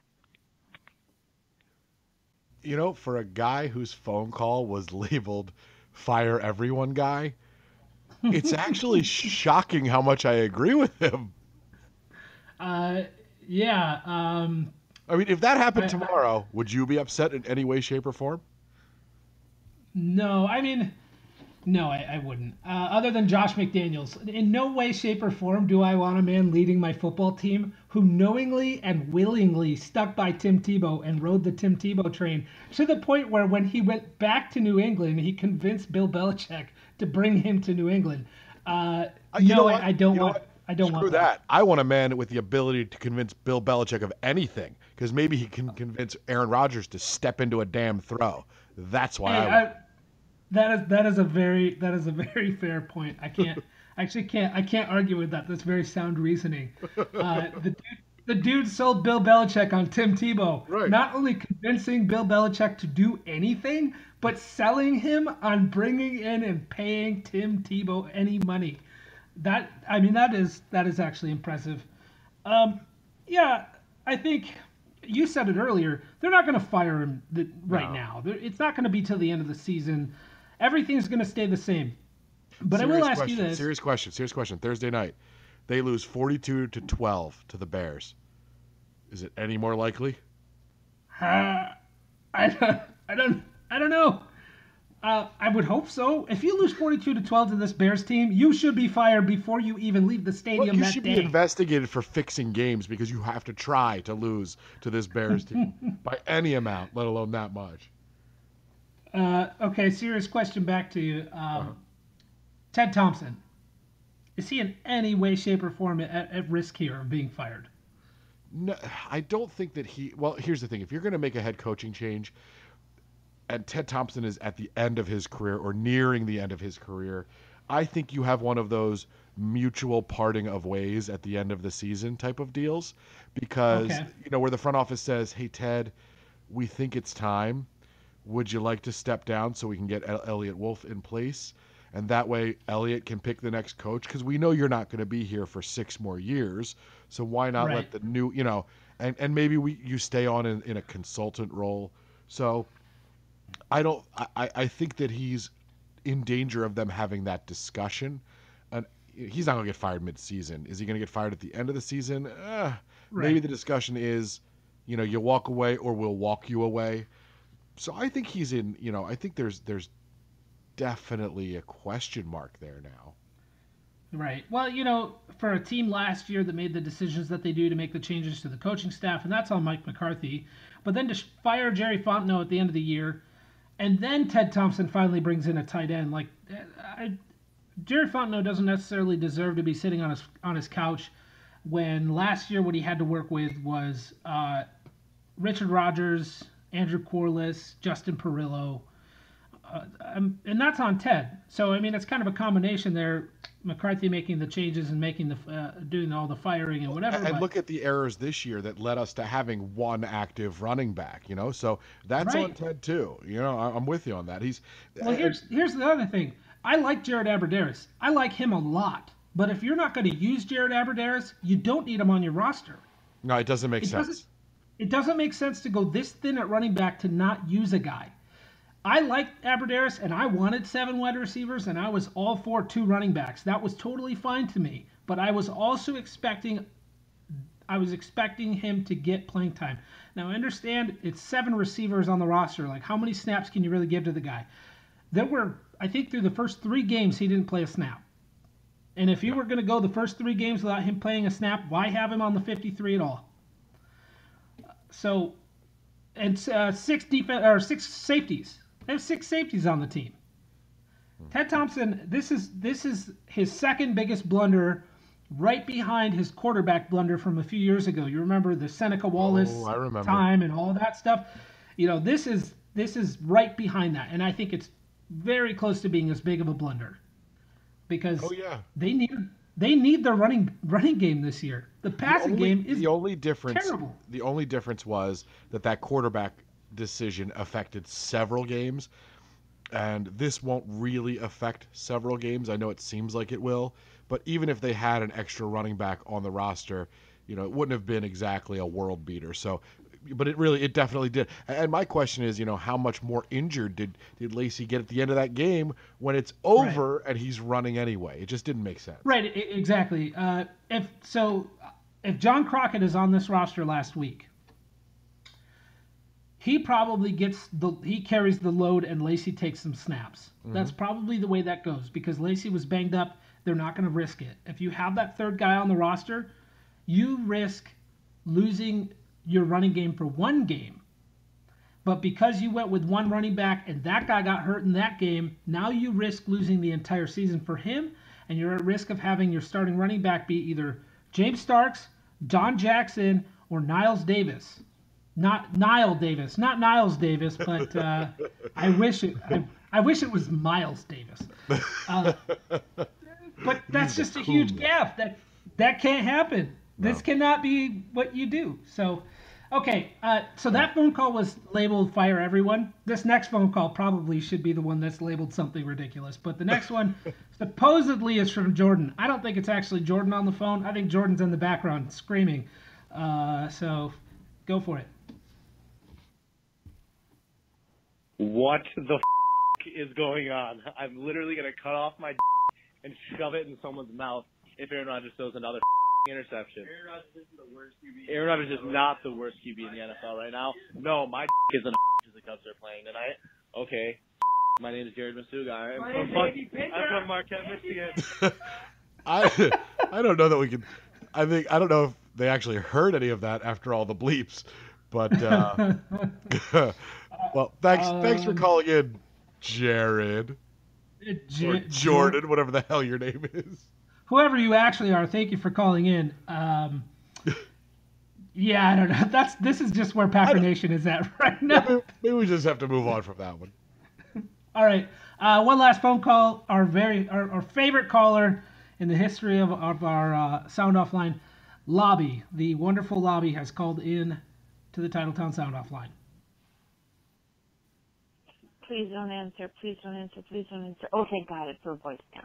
For a guy whose phone call was labeled "Fire Everyone" guy, it's actually shocking how much I agree with him. Yeah. If that happened tomorrow, would you be upset in any way, shape, or form? No, no, I wouldn't. Other than Josh McDaniels, in no way, shape, or form do I want a man leading my football team who knowingly and willingly stuck by Tim Tebow and rode the Tim Tebow train to the point where when he went back to New England, he convinced Bill Belichick to bring him to New England. I don't want that. I want a man with the ability to convince Bill Belichick of anything, because maybe he can convince Aaron Rodgers to step into a damn throw. That's why That is a very fair point. I can't argue with that. That's very sound reasoning. The dude sold Bill Belichick on Tim Tebow. Right. Not only convincing Bill Belichick to do anything, but selling him on bringing in and paying Tim Tebow any money. That is actually impressive. Yeah, I think you said it earlier. They're not going to fire him now. It's not going to be till the end of the season. Everything's going to stay the same. But I will ask you this. Serious question. Thursday night, they lose 42-12 to the Bears. Is it any more likely? I don't know. I would hope so. If you lose 42-12 to this Bears team, you should be fired before you even leave the stadium that day. You should be investigated for fixing games, because you have to try to lose to this Bears team by any amount, let alone that much. Okay, serious question back to you. Ted Thompson. Is he in any way, shape, or form at risk here of being fired? No, I don't think that he. Well, here's the thing: if you're going to make a head coaching change, and Ted Thompson is at the end of his career or nearing the end of his career, I think you have one of those mutual parting of ways at the end of the season type of deals, because where the front office says, "Hey Ted, we think it's time. Would you like to step down so we can get Elliot Wolf in place?" And that way Elliot can pick the next coach, because we know you're not going to be here for 6 more years. So why not let the new, and maybe you stay on in a consultant role. So I think that he's in danger of them having that discussion. And he's not going to get fired mid-season. Is he going to get fired at the end of the season? Maybe the discussion is, you walk away or we'll walk you away. So I think he's in, I think there's definitely a question mark there now. Right. Well, for a team last year that made the decisions that they do to make the changes to the coaching staff, and that's on Mike McCarthy, but then to fire Jerry Fontenot at the end of the year, and then Ted Thompson finally brings in a tight end. Jerry Fontenot doesn't necessarily deserve to be sitting on his couch when last year what he had to work with was Richard Rodgers, Andrew Corliss, Justin Perillo, and that's on Ted. So it's kind of a combination there. McCarthy making the changes and making doing all the firing and whatever. And look at the errors this year that led us to having one active running back. So that's on Ted too. I'm with you on that. Here's the other thing. I like Jared Abbrederis. I like him a lot. But if you're not going to use Jared Abbrederis, you don't need him on your roster. No, it doesn't make sense. It doesn't make sense to go this thin at running back to not use a guy. I liked Abbrederis, and I wanted 7 wide receivers, and I was all for 2 running backs. That was totally fine to me. But I was also expecting him to get playing time. Now, I understand it's 7 receivers on the roster. Like, how many snaps can you really give to the guy? I think through the first 3 games, he didn't play a snap. And if you were going to go the first 3 games without him playing a snap, why have him on the 53 at all? So, and 6 safeties. They have 6 safeties on the team. Ted Thompson, this is his second biggest blunder, right behind his quarterback blunder from a few years ago. You remember the Seneca Wallace time and all that stuff. This is right behind that, and I think it's very close to being as big of a blunder, because they need their running game this year. The passing game is terrible. The only difference was that quarterback decision affected several games, and this won't really affect several games. I know it seems like it will, but even if they had an extra running back on the roster, it wouldn't have been exactly a world beater. So, but it definitely did. And my question is, how much more injured did Lacy get at the end of that game when it's over and he's running anyway? It just didn't make sense. Right, exactly. If John Crockett is on this roster last week, he probably carries the load and Lacy takes some snaps. Mm-hmm. That's probably the way that goes, because Lacy was banged up. They're not going to risk it. If you have that third guy on the roster, you risk losing your running game for 1 game. But because you went with 1 running back and that guy got hurt in that game, now you risk losing the entire season for him, and you're at risk of having your starting running back be either James Starks, Don Jackson, or Niles Davis. Not Niles Davis, but I wish it was Miles Davis. But that's just a huge gap. That can't happen. No. This cannot be what you do. So, okay. So that phone call was labeled "Fire Everyone." This next phone call probably should be the one that's labeled something ridiculous. But the next one supposedly is from Jordan. I don't think it's actually Jordan on the phone. I think Jordan's in the background screaming. So, go for it. What the is going on? I'm literally going to cut off my and shove it in someone's mouth if Aaron Rodgers throws another interception. Aaron Rodgers isn't the worst QB. Aaron Rodgers is not the worst QB in the NFL right now. No, my isn't because the Cubs are playing tonight. Okay. My name is Jared Masuga. I'm from Marquette, Michigan. I don't know that we can. I don't know if they actually heard any of that after all the bleeps, but well, thanks for calling in, Jared. Or Jordan, whatever the hell your name is. whoever you actually are, thank you for calling in. Yeah, I don't know. This is just where Packer Nation is at right now. Maybe we just have to move on from that one. All right. One last phone call. Our favorite caller in the history of our Sound Off line, Lobby. The wonderful Lobby has called in to the Titletown Sound Off line. Please don't answer. Please don't answer. Please don't answer. Oh, thank God, it's her voice now.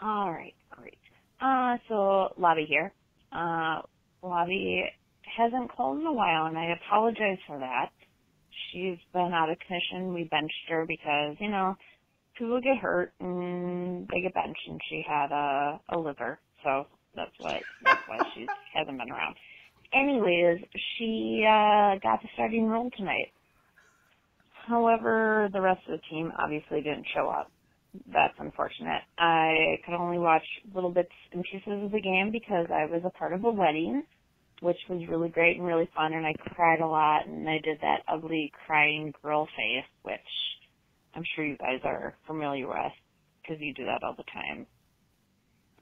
All right, great. So Lobby here. Lobby hasn't called in a while, and I apologize for that. She's been out of commission. We benched her because, you know, people get hurt and they get benched, and she had a liver, so that's why she hasn't been around. Anyways, she got the starting role tonight. However, the rest of the team obviously didn't show up. That's unfortunate. I could only watch little bits and pieces of the game because I was a part of a wedding, which was really great and really fun, and I cried a lot, and I did that ugly crying girl face, which I'm sure you guys are familiar with because you do that all the time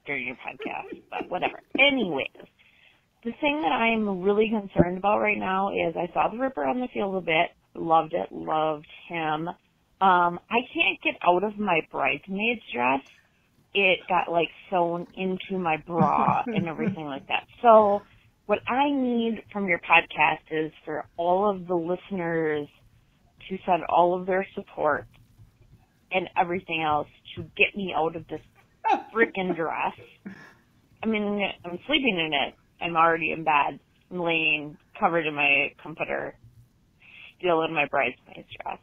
during your podcast, but whatever. Anyways, the thing that I'm really concerned about right now is I saw the Ripper on the field a bit, loved it, loved him. I can't get out of my bridesmaid's dress. It got, like, sewn into my bra and everything like that. So what I need from your podcast is for all of the listeners to send all of their support and everything else to get me out of this freaking dress. I mean, I'm sleeping in it. I'm already in bed. I'm laying covered in my comforter, still in my bridesmaid's dress.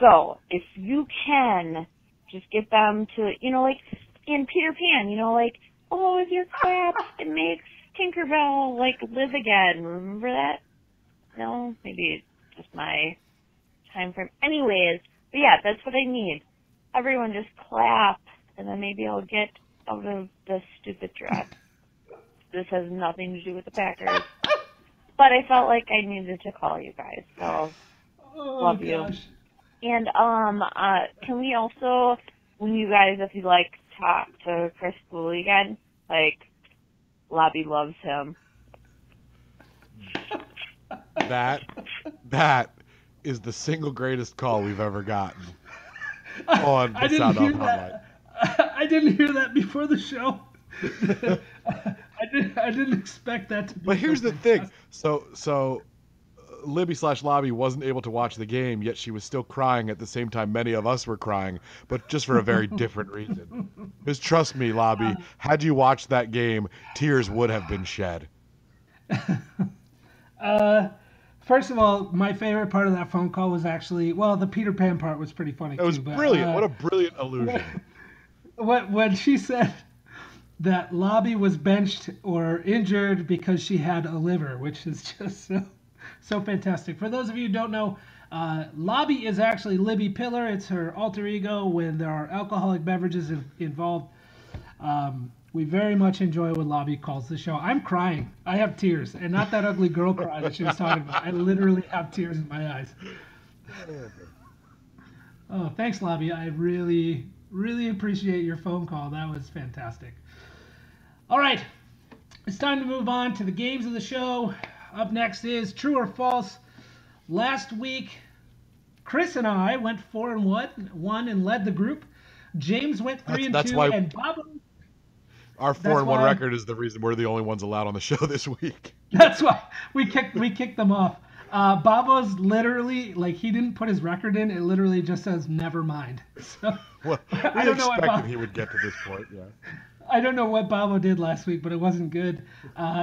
So if you can just get them to, you know, like in Peter Pan, you know, like, oh, if you're crap, it makes Tinkerbell, like, live again. Remember that? No? Maybe it's just my time frame. Anyways, but yeah, that's what I need. Everyone just clap, and then maybe I'll get out of this stupid dress. This has nothing to do with the Packers. But I felt like I needed to call you guys, so love you. And can we also, when you guys, if you like, talk to Chris Cooley again, like, Lobby loves him. That is the single greatest call we've ever gotten on the Sound Off Hotline. I didn't hear that before the show. I didn't expect that to be. But here's the thing. So Libby/Lobby wasn't able to watch the game, yet she was still crying at the same time many of us were crying, but just for a very different reason. Because trust me, Lobby, had you watched that game, tears would have been shed. First of all, my favorite part of that phone call was actually, well, the Peter Pan part was pretty funny. It was brilliant. What a brilliant illusion. When she said that Lobby was benched or injured because she had a liver, which is just so fantastic. For those of you who don't know, Lobby is actually Libby Pillar. It's her alter ego when there are alcoholic beverages involved. We very much enjoy when Lobby calls the show. I'm crying. I have tears, and not that ugly girl cry that she was talking about. I literally have tears in my eyes. Oh, thanks, Lobby. I really, really appreciate your phone call. That was fantastic. All right, it's time to move on to the games of the show. Up next is True or False. Last week, Chris and I went 4-1 and led the group. James went 3-2, and Bobbo. Our 4-1 record is the reason we're the only ones allowed on the show this week. That's why we kicked them off. Bobbo's literally, like, he didn't put his record in. It literally just says never mind. So, well, I don't know expected he would get to this point. Yeah. I don't know what Bobbo did last week, but it wasn't good.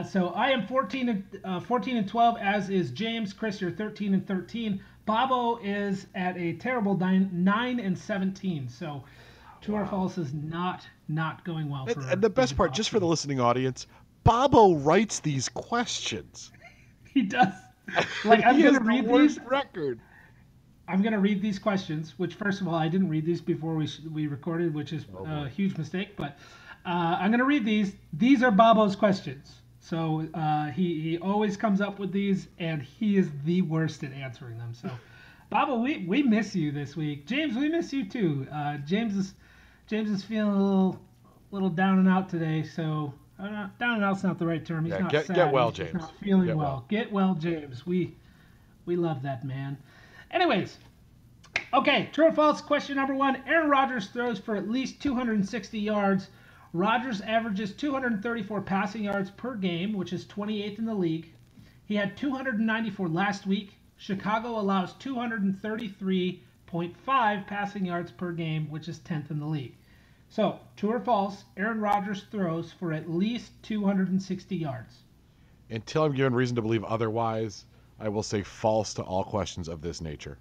So I am 14-12, as is James. Chris, you're 13-13. Bobbo is at a terrible 9-17. So True or False is not going well. And the best part, just for the listening audience, Bobbo writes these questions. He does. Like, I'm going to read these. Record. I'm going to read these questions, which, first of all, I didn't read these before we recorded, which is a huge mistake. But I'm going to read these. These are Bobbo's questions. So he always comes up with these, and he is the worst at answering them. So, Bobbo, we miss you this week. James, we miss you too. James is feeling a little down and out today, so down and out's not the right term. He's not sad. Get well, He's just James. not feeling well. Get well, James. We love that man. Anyways, okay, true or false? Question number 1. Aaron Rodgers throws for at least 260 yards. Rodgers averages 234 passing yards per game, which is 28th in the league. He had 294 last week. Chicago allows 233.5 passing yards per game, which is 10th in the league. So, true or false, Aaron Rodgers throws for at least 260 yards. Until I'm given reason to believe otherwise, I will say false to all questions of this nature.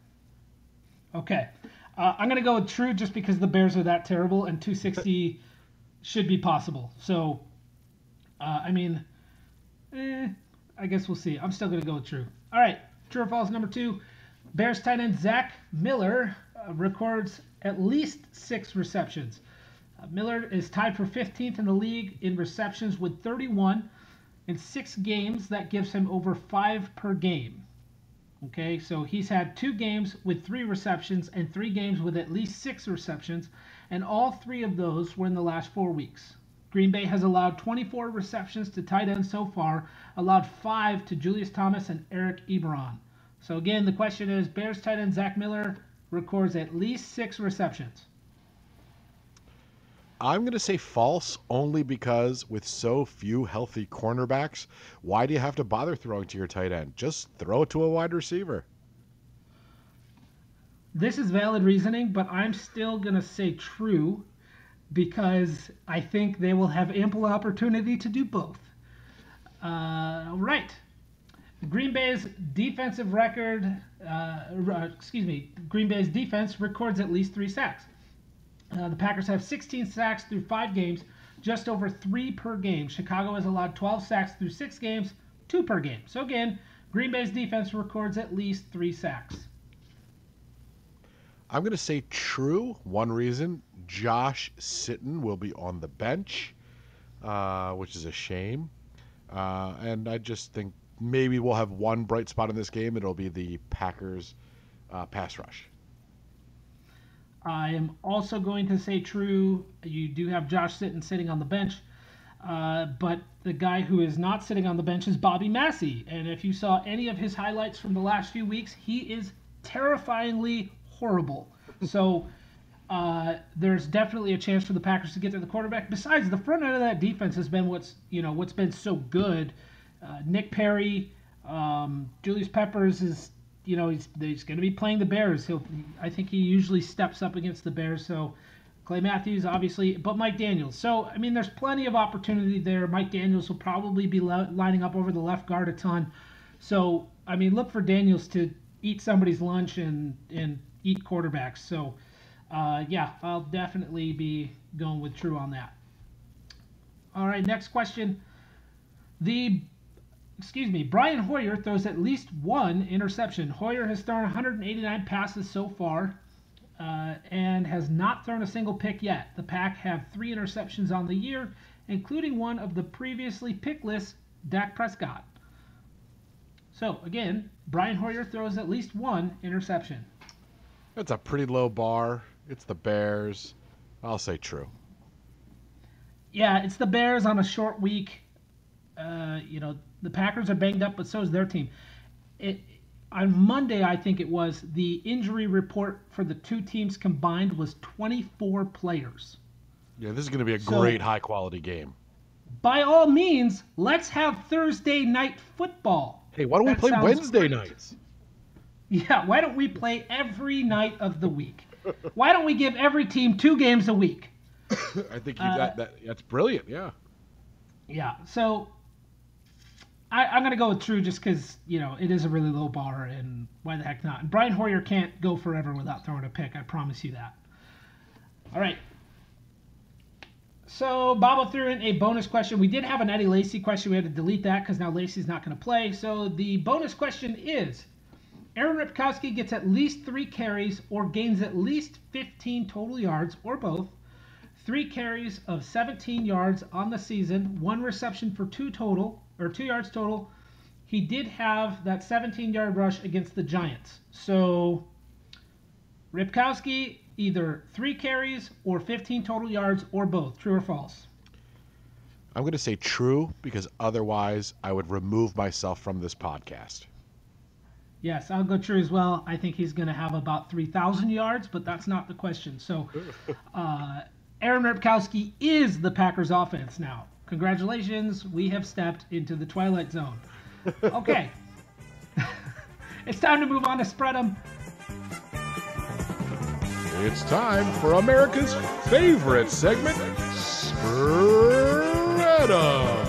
Okay. I'm going to go with true just because the Bears are that terrible and 260 should be possible. So, I guess we'll see. I'm still going to go with true. All right. True or false number 2. Bears tight end Zach Miller records at least 6 receptions. Miller is tied for 15th in the league in receptions with 31. In 6 games, that gives him over 5 per game. Okay, so he's had 2 games with 3 receptions and 3 games with at least 6 receptions, and all 3 of those were in the last 4 weeks. Green Bay has allowed 24 receptions to tight ends so far, allowed 5 to Julius Thomas and Eric Ebron. So again, the question is, Bears tight end Zach Miller records at least 6 receptions. I'm going to say false only because with so few healthy cornerbacks, why do you have to bother throwing to your tight end? Just throw it to a wide receiver. This is valid reasoning, but I'm still going to say true because I think they will have ample opportunity to do both. Right. Green Bay's defensive record, Green Bay's defense records at least 3 sacks. The Packers have 16 sacks through 5 games, just over 3 per game. Chicago has allowed 12 sacks through 6 games, 2 per game. So again, Green Bay's defense records at least 3 sacks. I'm going to say true. One reason, Josh Sitton will be on the bench, which is a shame. And I just think maybe we'll have one bright spot in this game. It'll be the Packers pass rush. I am also going to say true. You do have Josh Sitton sitting on the bench. But the guy who is not sitting on the bench is Bobby Massey. And if you saw any of his highlights from the last few weeks, he is terrifyingly horrible. So there's definitely a chance for the Packers to get to the quarterback. Besides, the front end of that defense has been what's been so good. Nick Perry, Julius Peppers is, he's going to be playing the Bears. I think he usually steps up against the Bears. So Clay Matthews, obviously, but Mike Daniels. So, there's plenty of opportunity there. Mike Daniels will probably be lining up over the left guard a ton. So, look for Daniels to eat somebody's lunch and eat quarterbacks. So, I'll definitely be going with true on that. All right, next question. Brian Hoyer throws at least 1 interception. Hoyer has thrown 189 passes so far and has not thrown a single pick yet. The Pack have 3 interceptions on the year, including one of the previously pickless Dak Prescott. So, again, Brian Hoyer throws at least 1 interception. That's a pretty low bar. It's the Bears. I'll say true. Yeah, it's the Bears on a short week. The Packers are banged up, but so is their team. On Monday, I think it was, the injury report for the 2 teams combined was 24 players. Yeah, this is going to be a great high-quality game. By all means, let's have Thursday night football. Hey, why don't we play Wednesday nights? Yeah, why don't we play every night of the week? Why don't we give every team 2 games a week? I think that's brilliant, yeah. Yeah, so I'm going to go with true just because, it is a really low bar, and why the heck not? And Brian Hoyer can't go forever without throwing a pick, I promise you that. All right. So Bobbo threw in a bonus question. We did have an Eddie Lacy question. We had to delete that because now Lacy's not going to play. So the bonus question is, Aaron Ripkowski gets at least 3 carries or gains at least 15 total yards, or both. 3 carries of 17 yards on the season, 1 reception for 2 yards total. He did have that 17-yard rush against the Giants. So Ripkowski either 3 carries or 15 total yards or both. True or false? I'm going to say true because otherwise I would remove myself from this podcast. Yes, I'll go true as well. I think he's going to have about 3,000 yards, but that's not the question. So Aaron Repkowski is the Packers offense now. Congratulations. We have stepped into the Twilight Zone. Okay. It's time to move on to Spread 'em. It's time for America's favorite segment, Spread 'em.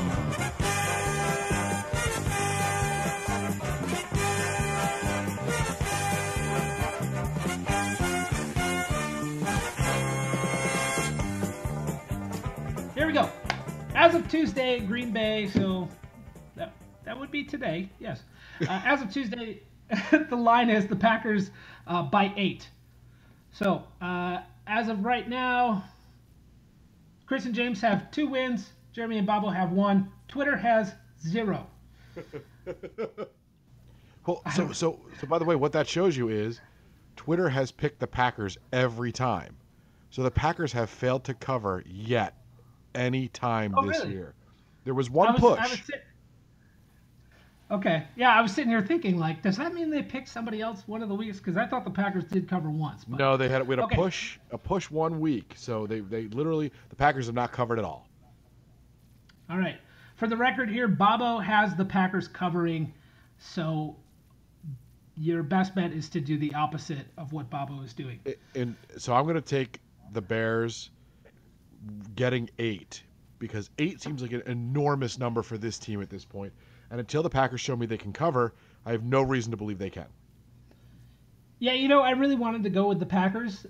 Here we go. As of Tuesday, Green Bay, so that would be today, yes. As of Tuesday, the line is the Packers by 8. So, as of right now, Chris and James have 2 wins. Jeremy and Bobbo have 1. Twitter has 0. Well, so by the way, what that shows you is Twitter has picked the Packers every time. So the Packers have failed to cover yet any time this year. There was one push. Okay. Yeah, I was sitting here thinking, like, does that mean they picked somebody else one of the weeks? Because I thought the Packers did cover once. But... No, we had a push 1 week. So they literally, the Packers have not covered at all. All right. For the record here, Bobbo has the Packers covering. So your best bet is to do the opposite of what Bobbo is doing. And so I'm going to take the Bears getting 8 because 8 seems like an enormous number for this team at this point. And until the Packers show me they can cover, I have no reason to believe they can. Yeah, I really wanted to go with the Packers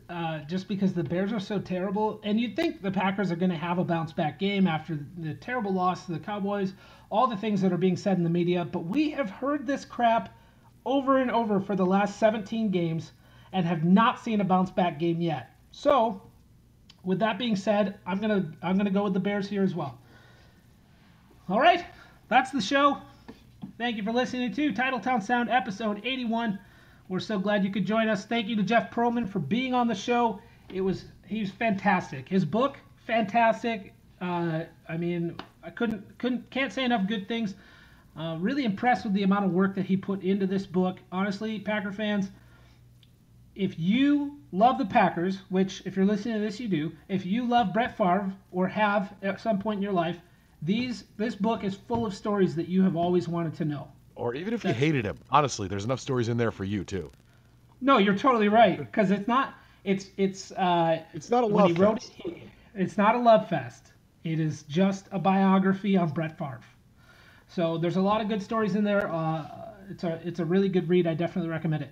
just because the Bears are so terrible. And you'd think the Packers are going to have a bounce-back game after the terrible loss to the Cowboys, all the things that are being said in the media. But we have heard this crap over and over for the last 17 games and have not seen a bounce-back game yet. So, with that being said, I'm gonna go with the Bears here as well. All right. That's the show. Thank you for listening to Titletown Sound episode 81. We're so glad you could join us. Thank you to Jeff Perlman for being on the show. He was fantastic. His book, fantastic. I can't say enough good things. Really impressed with the amount of work that he put into this book. Honestly, Packer fans, if you love the Packers, which if you're listening to this you do, if you love Brett Favre or have at some point in your life, this book is full of stories that you have always wanted to know. Or even if you hated him, honestly, there's enough stories in there for you too. No, you're totally right because it's not a love fest. It's not a love fest. It is just a biography on Brett Favre. So there's a lot of good stories in there. It's a really good read. I definitely recommend it.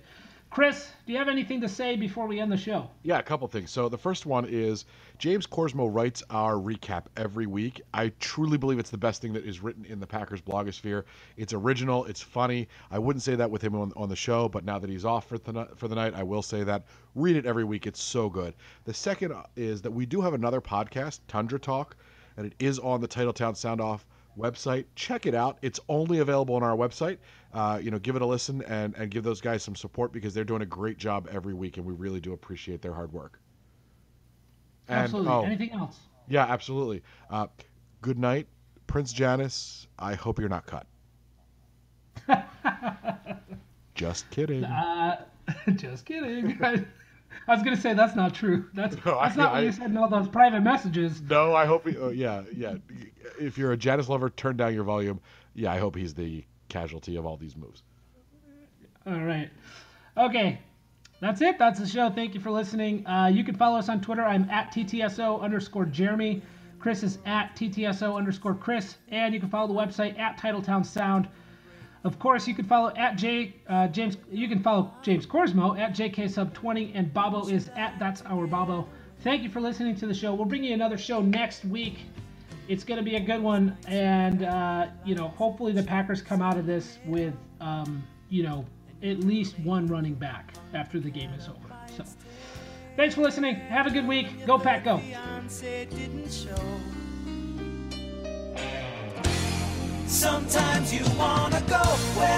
Chris, do you have anything to say before we end the show? Yeah, a couple things. So the first one is James Korsmo writes our recap every week. I truly believe it's the best thing that is written in the Packers blogosphere. It's original. It's funny. I wouldn't say that with him on the show, but now that he's off for the night, I will say that. Read it every week. It's so good. The second is that we do have another podcast, Tundra Talk, and it is on the Titletown Sound Off website. Check it out. It's only available on our website. Give it a listen and give those guys some support because they're doing a great job every week, and we really do appreciate their hard work. Absolutely. Anything else? Yeah, absolutely. Good night, Prince Janice. I hope you're not cut. Just kidding. Just kidding. I was going to say that's not true. That's not what you said in all those private messages. No, I hope yeah. If you're a Janice lover, turn down your volume. Yeah, I hope he's the casualty of all these moves. All right. Okay. That's it. That's the show. Thank you for listening. You can follow us on Twitter. I'm at TTSO_Jeremy. Chris is at TTSO_Chris. And you can follow the website at Titletown Sound. Of course, you can follow James. You can follow James Korsmo at JKSub20, and Bobbo is at That's Our Bobbo. Thank you for listening to the show. We'll bring you another show next week. It's going to be a good one, and hopefully the Packers come out of this with at least one running back after the game is over. So, thanks for listening. Have a good week. Go Pack, go. Sometimes you wanna go where